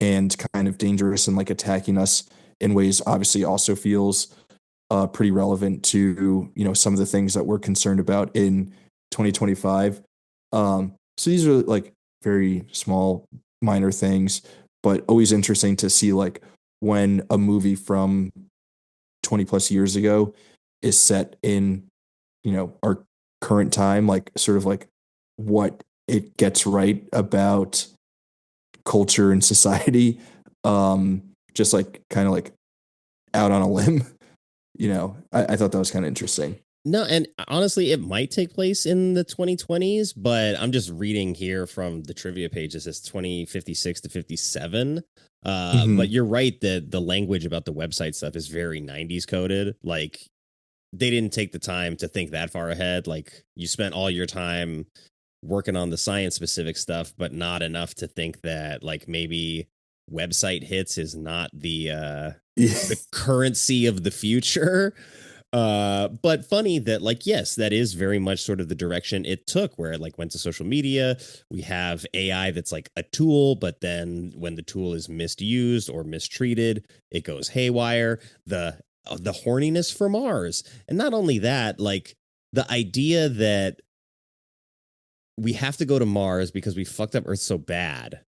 and kind of dangerous and like attacking us in ways obviously also feels pretty relevant to some of the things that we're concerned about in 2025. So these are like very small, minor things, but always interesting to see like when a movie from 20 plus years ago is set in, our current time, like sort of like what it gets right about culture and society. Just like kind of like out on a limb, I thought that was kind of interesting. No, and honestly, it might take place in the 2020s, but I'm just reading here from the trivia page. It says 2056 to 57. But you're right that the language about the website stuff is very 90s coded. Like they didn't take the time to think that far ahead. Like you spent all your time working on the science specific stuff, but not enough to think that like maybe website hits is not the currency of the future. But funny that like, yes, that is very much sort of the direction it took, where it like went to social media. We have AI that's like a tool, but then when the tool is misused or mistreated, it goes haywire. The horniness for Mars. And not only that, like the idea that we have to go to Mars because we fucked up Earth so bad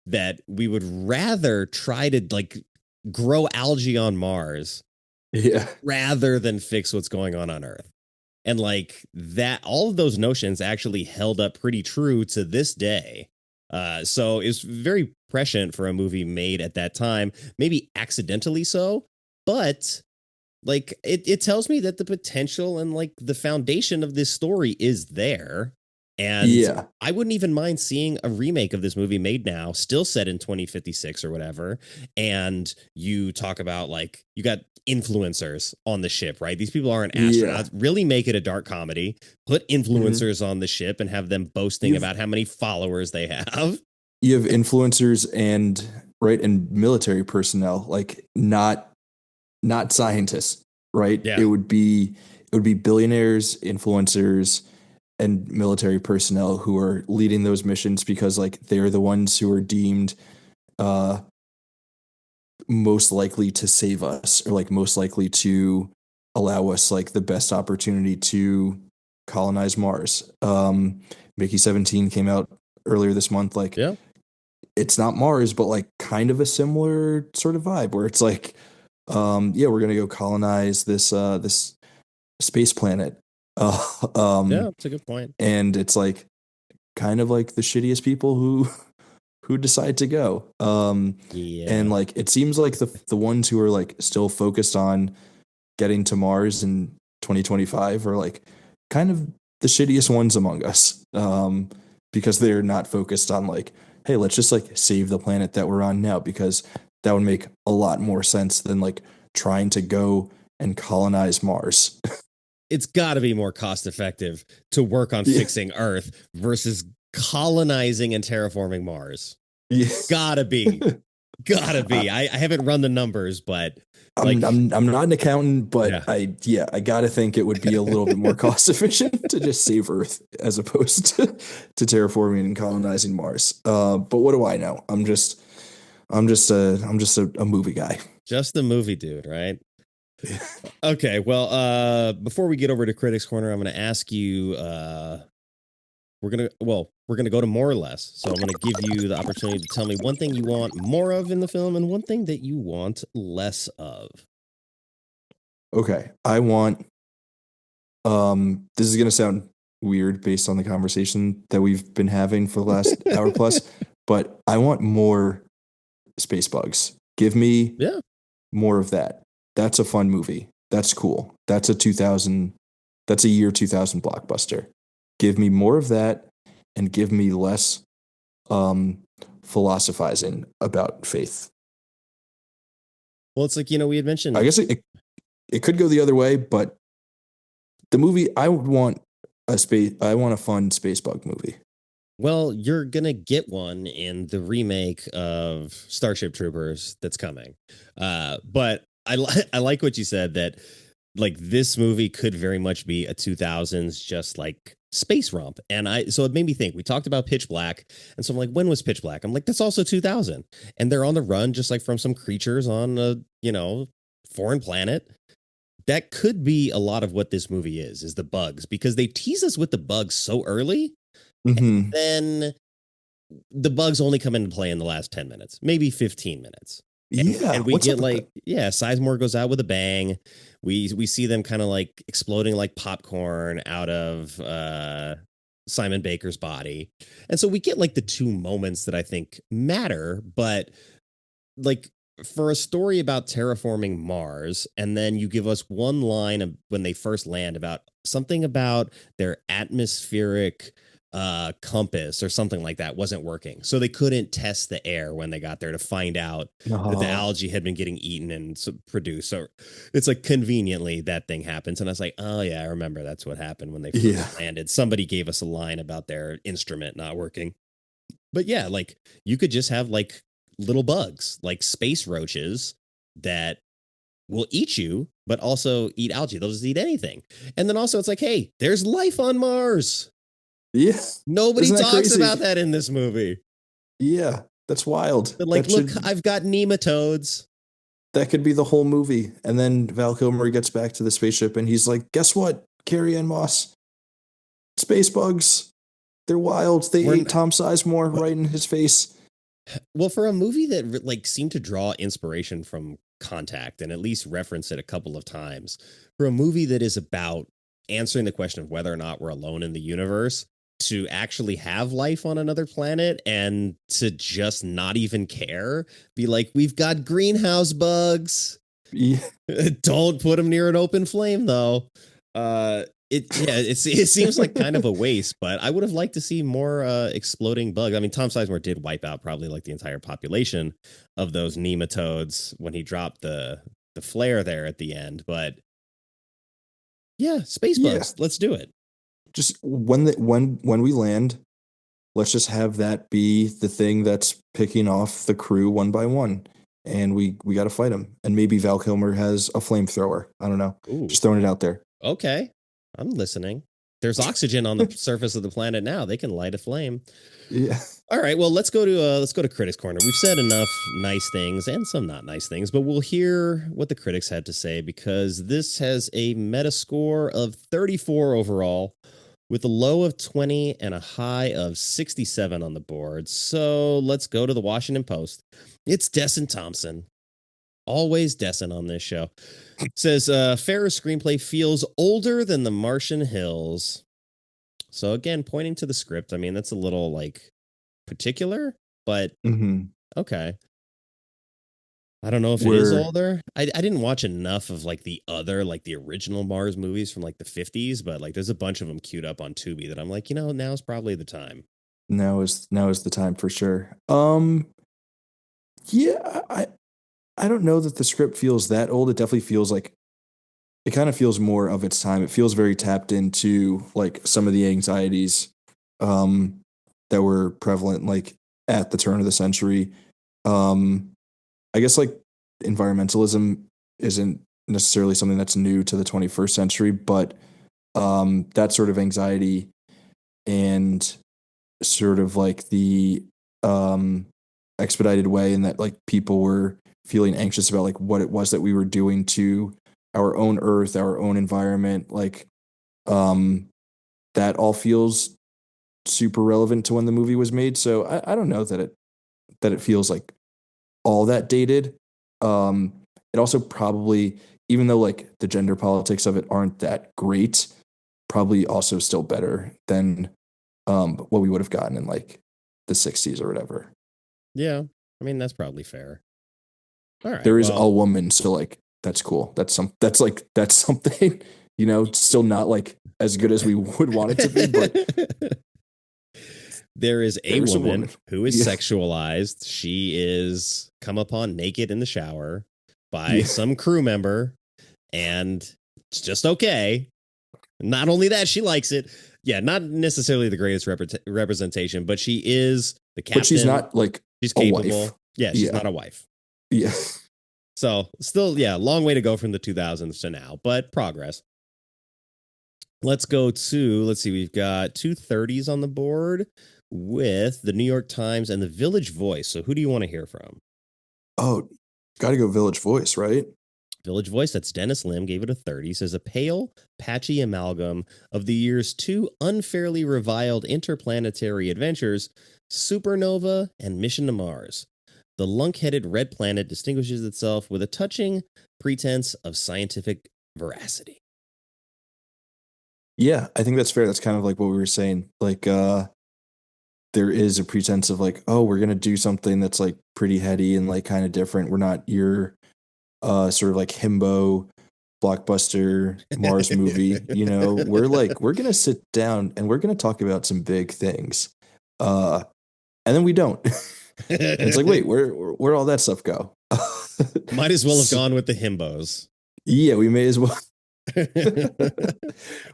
that we would rather try to like grow algae on Mars rather than fix what's going on Earth. And like that, all of those notions actually held up pretty true to this day. So it's very prescient for a movie made at that time, maybe accidentally so, but like it tells me that the potential and like the foundation of this story is there. And I wouldn't even mind seeing a remake of this movie made now, still set in 2056 or whatever. And you talk about like you got influencers on the ship, right? These people aren't astronauts. Really make it a dark comedy. Put influencers on the ship and have them boasting about how many followers they have. You have influencers and military personnel, like not scientists, right? Yeah. It would be billionaires, influencers, and military personnel who are leading those missions because like they're the ones who are deemed most likely to save us, or like most likely to allow us like the best opportunity to colonize Mars. Mickey 17 came out earlier this month. Like, it's not Mars, but like kind of a similar sort of vibe where it's like, we're going to go colonize this space planet. Yeah, that's a good point. And it's like kind of like the shittiest people who who decide to go. And like it seems like the ones who are like still focused on getting to Mars in 2025 are like kind of the shittiest ones among us. Because they're not focused on like, hey, let's just like save the planet that we're on now, because that would make a lot more sense than like trying to go and colonize Mars. It's got to be more cost effective to work on fixing Earth versus colonizing and terraforming Mars. Yeah. Gotta be. I haven't run the numbers, but like, I'm not an accountant, but I gotta think it would be a little bit more cost efficient to just save Earth as opposed to terraforming and colonizing Mars. But what do I know? I'm just a movie guy. Just a movie dude, right? Okay, well, before we get over to Critics Corner, I'm going to ask you. We're gonna go to more or less. So I'm gonna give you the opportunity to tell me one thing you want more of in the film and one thing that you want less of. Okay, I want. This is gonna sound weird based on the conversation that we've been having for the last hour plus, but I want more space bugs. Give me more of that. That's a fun movie. That's cool. That's a year 2000 blockbuster. Give me more of that and give me less philosophizing about faith. Well, it's like, we had mentioned. I guess it could go the other way, but the movie, I want a fun space bug movie. Well, you're going to get one in the remake of Starship Troopers that's coming. But I like what you said, that like this movie could very much be a 2000s just like space romp. And so it made me think. We talked about Pitch Black, and so I'm like, when was Pitch Black? I'm like, that's also 2000, and they're on the run just like from some creatures on a foreign planet. That could be a lot of what this movie is the bugs, because they tease us with the bugs so early, and then the bugs only come into play in the last 10 minutes, maybe 15 minutes. And we get like, Sizemore goes out with a bang. We see them kind of like exploding like popcorn out of Simon Baker's body. And so we get like the two moments that I think matter, but like for a story about terraforming Mars, and then you give us one line of when they first land about something about their atmospheric compass or something like that wasn't working, so they couldn't test the air when they got there to find out that the algae had been getting eaten and produced. So it's like conveniently that thing happens, and I was like, oh yeah, I remember that's what happened when they first landed. Somebody gave us a line about their instrument not working. But yeah, like you could just have like little bugs, like space roaches that will eat you, but also eat algae. They'll just eat anything. And then also it's like, hey, there's life on Mars. Yeah. Nobody talks about that in this movie. Yeah, that's wild. But like, look, I've got nematodes. That could be the whole movie. And then Val Kilmer gets back to the spaceship and he's like, guess what, Carrie-Anne Moss? Space bugs. They're wild. They ate Tom Sizemore right in his face. Well, for a movie that like seemed to draw inspiration from Contact and at least reference it a couple of times, for a movie that is about answering the question of whether or not we're alone in the universe, to actually have life on another planet and to just not even care, be like, we've got greenhouse bugs. Yeah. Don't put them near an open flame, though. It seems like kind of a waste, but I would have liked to see more exploding bugs. I mean, Tom Sizemore did wipe out probably like the entire population of those nematodes when he dropped the flare there at the end, but yeah, space bugs. Let's do it. Just when we land, let's just have that be the thing that's picking off the crew one by one, and we got to fight them. And maybe Val Kilmer has a flamethrower. I don't know. Ooh. Just throwing it out there. Okay, I'm listening. There's oxygen on the surface of the planet now. They can light a flame. Yeah. All right. Well, let's go to Critics Corner. We've said enough nice things and some not nice things, but we'll hear what the critics had to say, because this has a Metascore of 34 overall, with a low of 20 and a high of 67 on the board. So let's go to the Washington Post. It's Desson Thompson. Always Desson on this show. Says, Pfarrer's screenplay feels older than the Martian Hills. So again, pointing to the script, I mean, that's a little like particular. but Mm-hmm. okay. I don't know if it is older. I didn't watch enough of like the original Mars movies from like the 50s, but like there's a bunch of them queued up on Tubi that I'm like, now's probably the time. Now is the time for sure. Yeah, I don't know that the script feels that old. It definitely feels like it kind of feels more of its time. It feels very tapped into like some of the anxieties um that were prevalent like at the turn of the century. Um I guess like environmentalism isn't necessarily something that's new to the 21st century, but that sort of anxiety and sort of like the um expedited way and that like people were feeling anxious about like what it was that we were doing to our own earth, our own environment, like um that all feels super relevant to when the movie was made. So I don't know that it feels like all that dated. Um, it also probably, even though like the gender politics of it aren't that great, probably also still better than what we would have gotten in like the 60s or whatever. Yeah, I mean that's probably fair. All right. There is a woman, so like that's cool. That's something, still not like as good as we would want it to be, but there is a woman who is Yeah. sexualized. She is come upon naked in the shower by some crew member, and it's just okay. Not only that, she likes it. Yeah, not necessarily the greatest representation, but she is the captain. But she's not like she's a capable. wife. Yeah, she's not a wife. Yeah. So still, long way to go from the 2000s to now, but progress. Let's see, we've got 230s on the board with the New York Times and the Village Voice. So who do you want to hear from? Oh, got to go Village Voice, right? Village Voice, that's Dennis Lim, gave it a 30, says a pale, patchy amalgam of the year's two unfairly reviled interplanetary adventures, Supernova and Mission to Mars. The lunk-headed red planet distinguishes itself with a touching pretense of scientific veracity. Yeah, I think that's fair. That's kind of like what we were saying. Like, there is a pretense of like, oh, we're gonna do something that's like pretty heady and like kind of different. We're not your sort of like himbo blockbuster Mars movie. We're gonna sit down and we're gonna talk about some big things. And then we don't. It's like, wait, where all that stuff go? Might as well have gone with the himbos. Yeah, we may as well.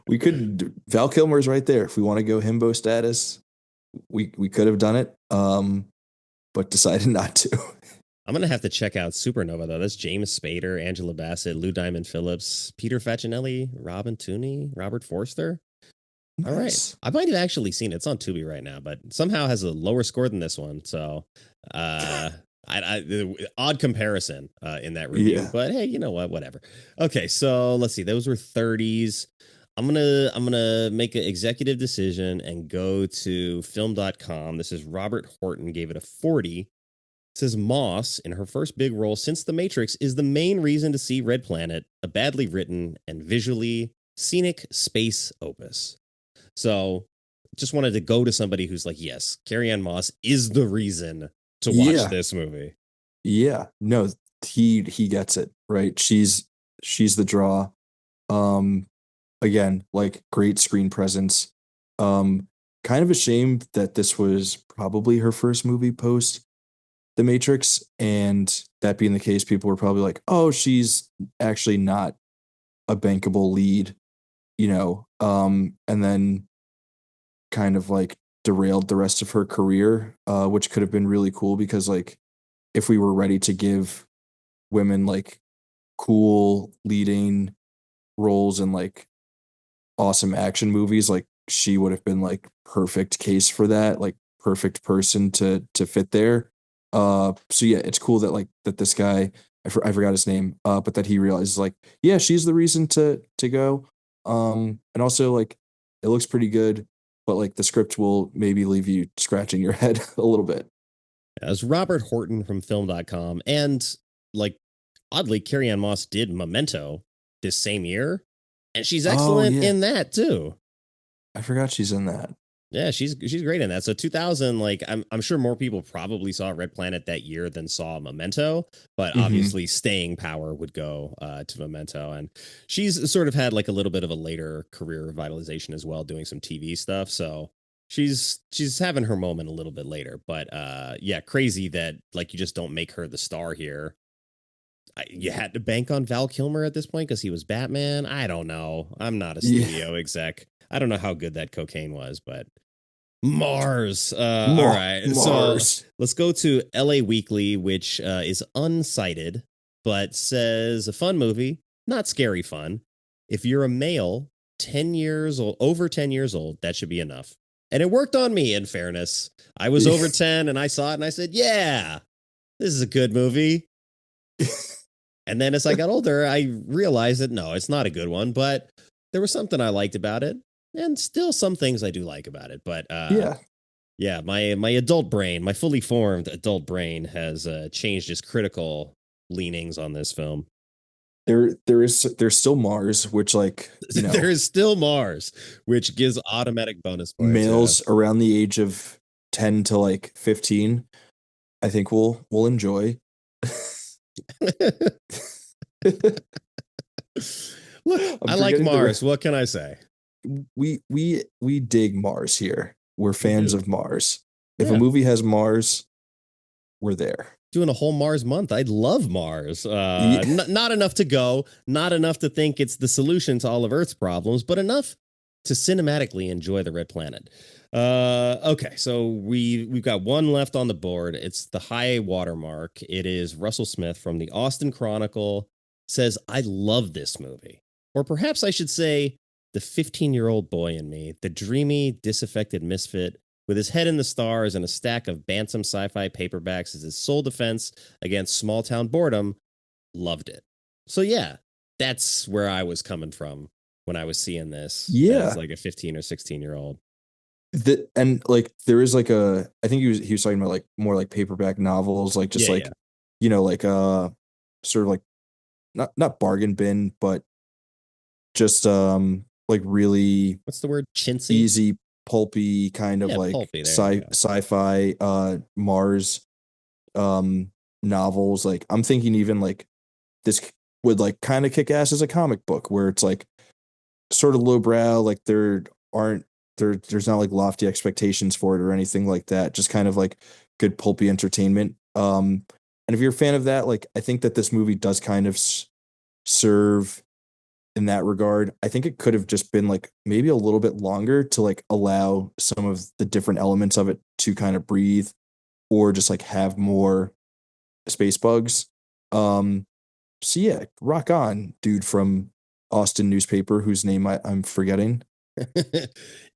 We could. Val Kilmer's right there. If we want to go himbo status, we could have done it, but decided not to. I'm gonna have to check out Supernova though. That's James Spader, Angela Bassett, Lou Diamond Phillips, Peter Facinelli, Robin Tooney, Robert Forster. Nice. All right, I might have actually seen it. It's on Tubi right now, but somehow has a lower score than this one. So, odd comparison in that review. Yeah. But hey, you know what? Whatever. Okay, so let's see. Those were 30s. I'm gonna make an executive decision and go to film.com. This is Robert Horton gave it a 40. It says Moss, in her first big role since The Matrix, is the main reason to see Red Planet, a badly written and visually scenic space opus. So just wanted to go to somebody who's like, yes, Carrie-Anne Moss is the reason to watch this movie. Yeah, no, he gets it, right? She's the draw. Again, like great screen presence. Kind of a shame that this was probably her first movie post The Matrix, and that being the case, people were probably like, oh, she's actually not a bankable lead, and then kind of like derailed the rest of her career, which could have been really cool because like if we were ready to give women like cool leading roles in like awesome action movies, like she would have been like perfect case for that, like perfect person to fit there. So yeah, it's cool that like that this guy, I forgot his name, but that he realizes like, yeah, she's the reason to go. And also like it looks pretty good, but like the script will maybe leave you scratching your head a little bit. As Robert Horton from film.com, and like oddly, Carrie-Anne Moss did Memento this same year, and she's excellent in that too. I forgot she's in that. Yeah, she's great in that. So 2000, like I'm sure more people probably saw Red Planet that year than saw Memento, but Hmm. obviously staying power would go to Memento, and she's sort of had like a little bit of a later career revitalization as well, doing some TV stuff. So she's having her moment a little bit later, but yeah, crazy that like you just don't make her the star here. You had to bank on Val Kilmer at this point because he was Batman. I don't know. I'm not a Yeah. studio exec. I don't know how good that cocaine was, but Mars. All right. So Mars. let's go to LA Weekly, which is unsighted, but says a fun movie, not scary fun. If you're a male, 10 years old, over 10 years old, that should be enough. And it worked on me, in fairness. I was over 10 and I saw it and I said, yeah, this is a good movie. And then as I got older, I realized that no, it's not a good one, but there was something I liked about it. And still some things I do like about it. But Yeah. yeah, my adult brain, my fully formed adult brain has changed its critical leanings on this film. There's still Mars, which like, you know, There is still Mars, which gives automatic bonus points. males around the age of 10 to like 15, I think we'll enjoy. Look, I like Mars. What can I say? We dig Mars here. We're fans of Mars. If Yeah. a movie has Mars, we're there. Doing a whole Mars month. I'd love Mars. Yeah. Not enough to go, not enough to think it's the solution to all of Earth's problems, but enough to cinematically enjoy the Red Planet. Okay, so we've got one left on the board. It's the high watermark. It is Russell Smith from the Austin Chronicle says, I love this movie. Or perhaps I should say, the 15-year-old boy in me, the dreamy, disaffected misfit with his head in the stars and a stack of Bantam sci-fi paperbacks as his sole defense against small-town boredom, loved it. So yeah, that's where I was coming from when I was seeing this as like a 15 or 16-year-old. And like there is like I think he was talking about like more like paperback novels, like just you know, like sort of like not bargain bin, but just like really what's the word, chintzy, easy, pulpy kind of like pulpy, sci-fi Mars novels. Like I'm thinking even like this would like kind of kick ass as a comic book where it's like sort of lowbrow, like there's not like lofty expectations for it or anything like that, just kind of like good pulpy entertainment. And if you're a fan of that, like I think that this movie does kind of serve in that regard. I think it could have just been like maybe a little bit longer to like allow some of the different elements of it to kind of breathe or just like have more space bugs. So yeah, rock on, dude from Austin newspaper whose name I'm forgetting.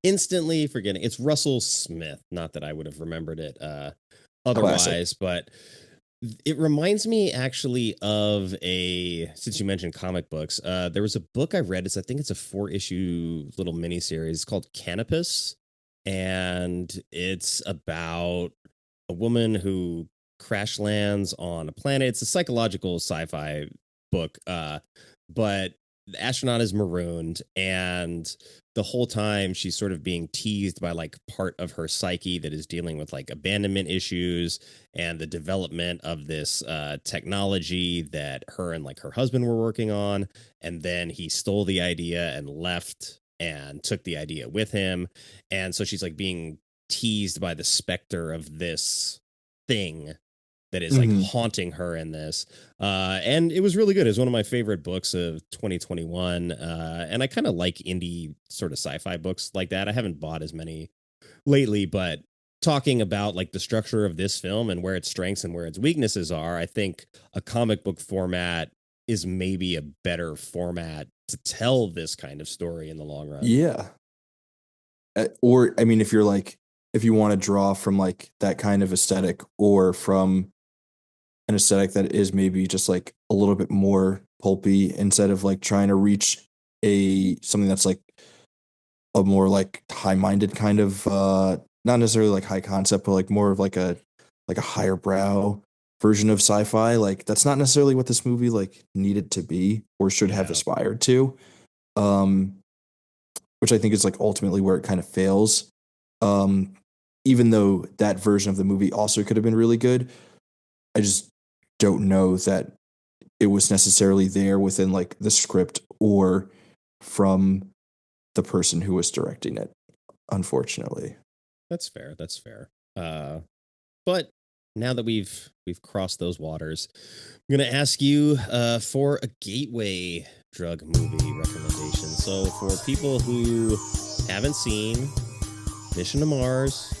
Instantly forgetting. It's Russell Smith. Not that I would have remembered it otherwise, Classic. but it reminds me actually of since you mentioned comic books, there was a book I read. I think it's a 4-issue little miniseries. It's called Canopus, and it's about a woman who crash lands on a planet. It's a psychological sci-fi book, but the astronaut is marooned, and the whole time she's sort of being teased by like part of her psyche that is dealing with like abandonment issues and the development of this technology that her and like her husband were working on. And then he stole the idea and left and took the idea with him. And so she's like being teased by the specter of this thing that is like haunting her in this. And it was really good. It was one of my favorite books of 2021. And I kind of like indie sort of sci-fi books like that. I haven't bought as many lately, but talking about like the structure of this film and where its strengths and where its weaknesses are, I think a comic book format is maybe a better format to tell this kind of story in the long run. Yeah. Or, I mean, if you want to draw from like that kind of aesthetic or from an aesthetic that is maybe just like a little bit more pulpy instead of like trying to reach something that's like a more like high-minded kind of not necessarily like high concept, but like more of like a higher brow version of sci-fi. Like that's not necessarily what this movie like needed to be or should have aspired to. Which I think is like ultimately where it kind of fails. Even though that version of the movie also could have been really good, I just don't know that it was necessarily there within like the script or from the person who was directing it, unfortunately. That's fair. That's fair. But now that we've crossed those waters, I'm gonna ask you for a gateway drug movie recommendation. So for people who haven't seen Mission to Mars,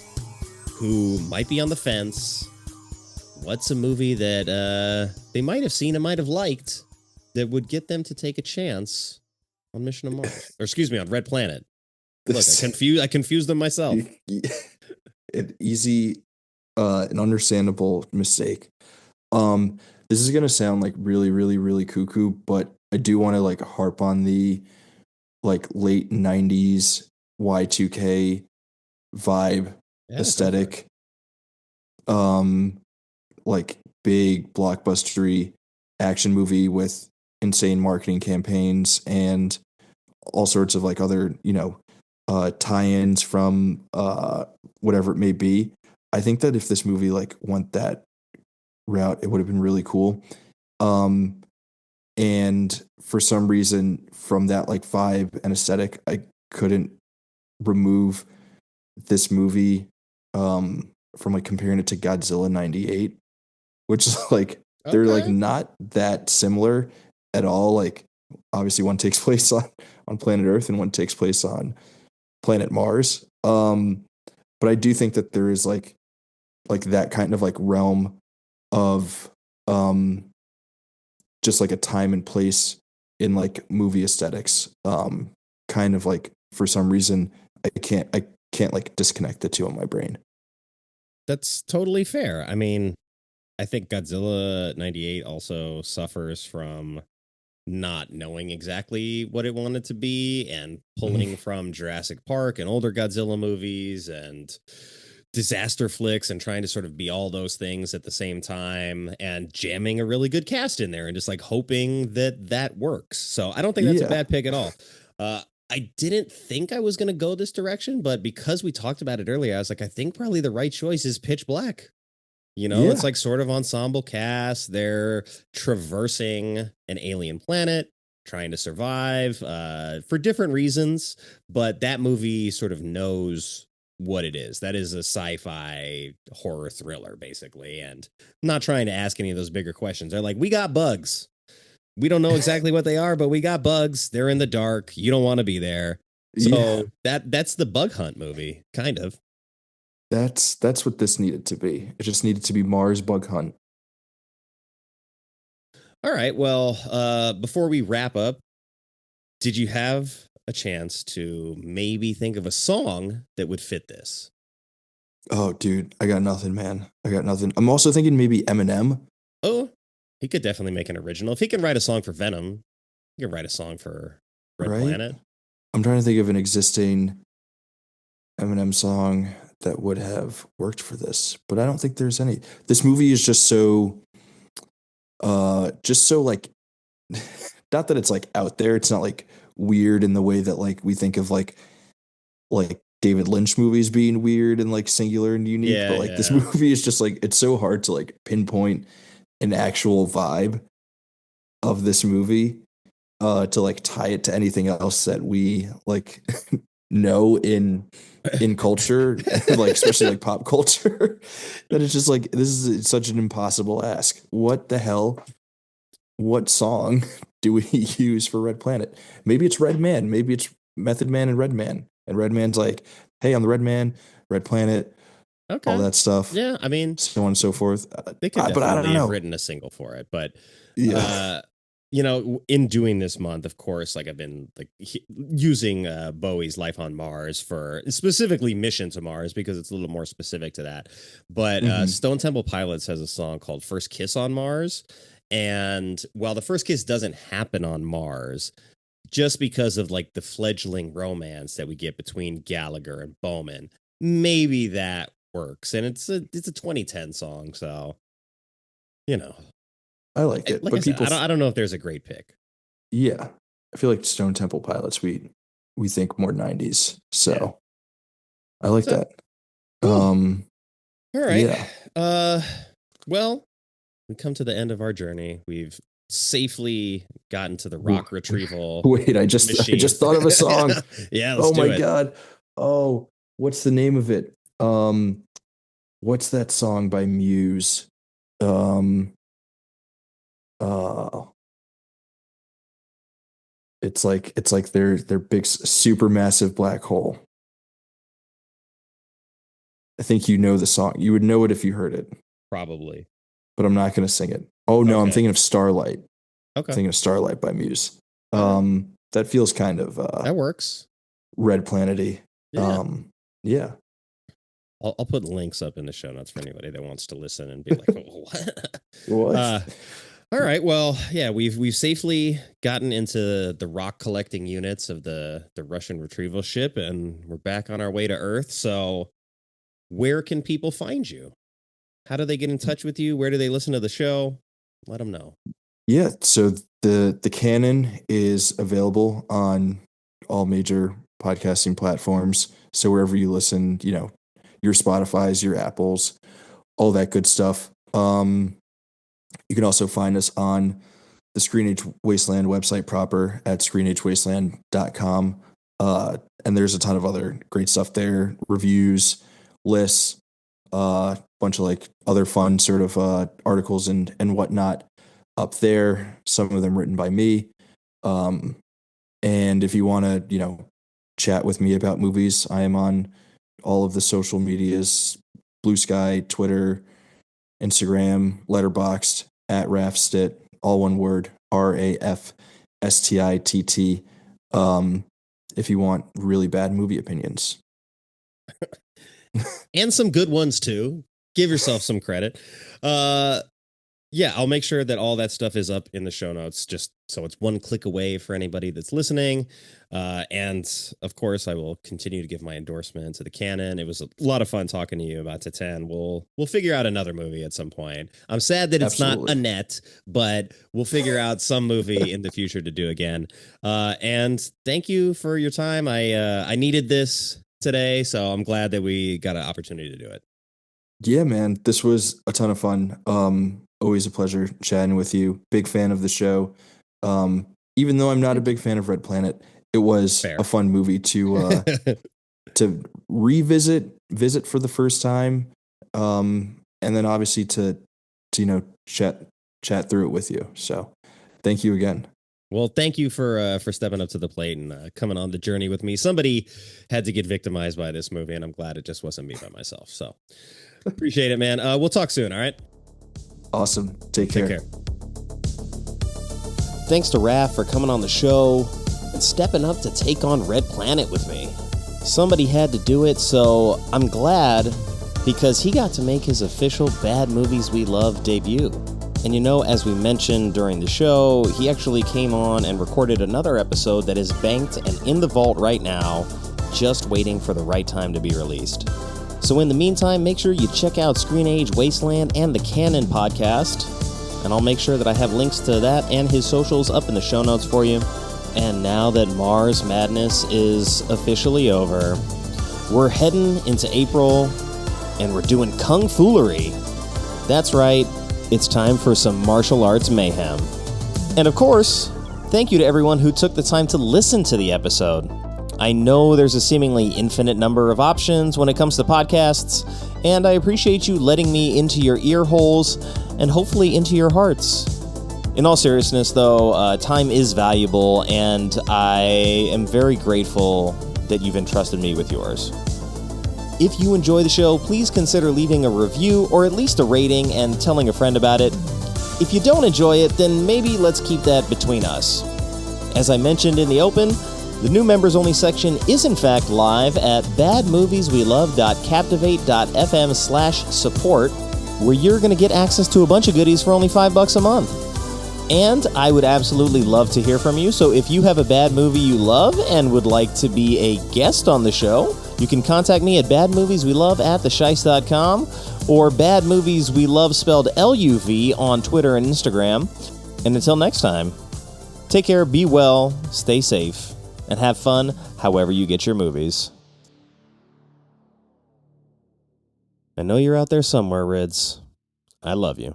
who might be on the fence, what's a movie that they might have seen and might have liked that would get them to take a chance on Mission to Mars, or excuse me, on Red Planet? Look, I confused them myself. An easy, an understandable mistake. This is gonna sound like really, really, really cuckoo, but I do want to like harp on the like late '90s Y2K vibe aesthetic. Like big blockbustery action movie with insane marketing campaigns and all sorts of like other, tie-ins from whatever it may be. I think that if this movie like went that route, it would have been really cool. And for some reason from that like vibe and aesthetic, I couldn't remove this movie from like comparing it to Godzilla 98, which is like they're like not that similar at all. Like obviously one takes place on planet Earth and one takes place on planet Mars. But I do think that there is like that kind of like realm of just like a time and place in like movie aesthetics. Kind of like for some reason I can't like disconnect the two in my brain. That's totally fair. I mean, I think Godzilla 98 also suffers from not knowing exactly what it wanted to be and pulling from Jurassic Park and older Godzilla movies and disaster flicks and trying to sort of be all those things at the same time and jamming a really good cast in there and just like hoping that works. So I don't think that's a bad pick at all. I didn't think I was going to go this direction, but because we talked about it earlier, I was like, I think probably the right choice is Pitch Black. It's like sort of ensemble cast. They're traversing an alien planet, trying to survive for different reasons. But that movie sort of knows what it is. That is a sci-fi horror thriller, basically. And I'm not trying to ask any of those bigger questions. They're like, we got bugs. We don't know exactly what they are, but we got bugs. They're in the dark. You don't want to be there. So that's the Bug Hunt movie, kind of. That's what this needed to be. It just needed to be Mars Bug Hunt. All right. Well, before we wrap up, did you have a chance to maybe think of a song that would fit this? Oh, dude, I got nothing, man. I got nothing. I'm also thinking maybe Eminem. Oh, he could definitely make an original. If he can write a song for Venom, he can write a song for Red Planet. I'm trying to think of an existing Eminem song that would have worked for this, but I don't think there's any. This movie is just so like, not that it's like out there. It's not like weird in the way that like we think of like David Lynch movies being weird and like singular and unique. But like this movie is just like, it's so hard to like pinpoint an actual vibe of this movie to like tie it to anything else that we like know in culture, like especially like pop culture, that it's just like, this is such an impossible ask. What the hell? What song do we use for Red Planet? Maybe it's Red Man. Maybe it's Method Man and Red Man. And Red Man's like, hey, I'm the Red Man, Red Planet, all that stuff. Yeah, I mean, so on and so forth. They could definitely have written a single for it, but in doing this month, of course, like I've been like using Bowie's Life on Mars for specifically Mission to Mars because it's a little more specific to that. But Stone Temple Pilots has a song called First Kiss on Mars. And while the first kiss doesn't happen on Mars, just because of like the fledgling romance that we get between Gallagher and Bowman, maybe that works. And it's a 2010 song, so I like it. Like but I don't know if there's a great pick. Yeah, I feel like Stone Temple Pilots we think more 90s. So I like that. All right. Yeah. Well, we come to the end of our journey. We've safely gotten to the rock retrieval. Wait, I just thought of a song. Yeah, let's do it. God. Oh, what's the name of it? What's that song by Muse? It's like their big super massive black hole. I think you know the song. You would know it if you heard it. Probably. But I'm not going to sing it. Oh no, Okay. I'm thinking of Starlight. Okay. I'm thinking of Starlight by Muse. That feels kind of that works. Red Planet-y. Yeah. Yeah. I'll put links up in the show notes for anybody that wants to listen and be like, oh, what? What? All right. Well, yeah, we've safely gotten into the rock collecting units of the Russian retrieval ship, and we're back on our way to Earth. So where can people find you? How do they get in touch with you? Where do they listen to the show? Let them know. Yeah, so the Canon is available on all major podcasting platforms. So wherever you listen, your Spotify's, your Apples, all that good stuff. You can also find us on the Screenage Wasteland website proper at screenagewasteland.com. And there's a ton of other great stuff there, reviews, lists, bunch of like other fun sort of articles and whatnot up there. Some of them written by me. And if you want to, chat with me about movies, I am on all of the social medias, Blue Sky, Twitter, Instagram, Letterboxd, at Rafstitt, all one word, RAFSTITT. If you want really bad movie opinions. And some good ones too. Give yourself some credit. Yeah, I'll make sure that all that stuff is up in the show notes, just so it's one click away for anybody that's listening. And of course, I will continue to give my endorsement to the Canon. It was a lot of fun talking to you about Titan. We'll figure out another movie at some point. I'm sad that it's not Annette, but we'll figure out some movie in the future to do again. And thank you for your time. I needed this today, so I'm glad that we got an opportunity to do it. Yeah, man, this was a ton of fun. Always a pleasure chatting with you. Big fan of the show. Even though I'm not a big fan of Red Planet, it was a fun movie to visit for the first time, and then obviously to chat through it with you. So, thank you again. Well, thank you for stepping up to the plate and coming on the journey with me. Somebody had to get victimized by this movie, and I'm glad it just wasn't me by myself. So, appreciate it, man. We'll talk soon. All right. Awesome. Take care. Thanks to Raph for coming on the show and stepping up to take on Red Planet with me. Somebody had to do it, so I'm glad because he got to make his official Bad Movies We Love debut. And as we mentioned during the show, he actually came on and recorded another episode that is banked and in the vault right now, just waiting for the right time to be released. So in the meantime, make sure you check out Screenage, Wasteland, and the Canon podcast. And I'll make sure that I have links to that and his socials up in the show notes for you. And now that Mars Madness is officially over, we're heading into April, and we're doing Kung Foolery. That's right, it's time for some martial arts mayhem. And of course, thank you to everyone who took the time to listen to the episode. I know there's a seemingly infinite number of options when it comes to podcasts, and I appreciate you letting me into your ear holes and hopefully into your hearts. In all seriousness, though, time is valuable, and I am very grateful that you've entrusted me with yours. If you enjoy the show, please consider leaving a review or at least a rating and telling a friend about it. If you don't enjoy it, then maybe let's keep that between us. As I mentioned in the open, the new members-only section is in fact live at badmovieswelove.captivate.fm/support, where you're going to get access to a bunch of goodies for only $5 a month. And I would absolutely love to hear from you, so if you have a bad movie you love and would like to be a guest on the show, you can contact me at badmovieswelove@theshice.com or badmovieswelove spelled LUV on Twitter and Instagram. And until next time, take care, be well, stay safe, and have fun however you get your movies. I know you're out there somewhere, Rids. I love you.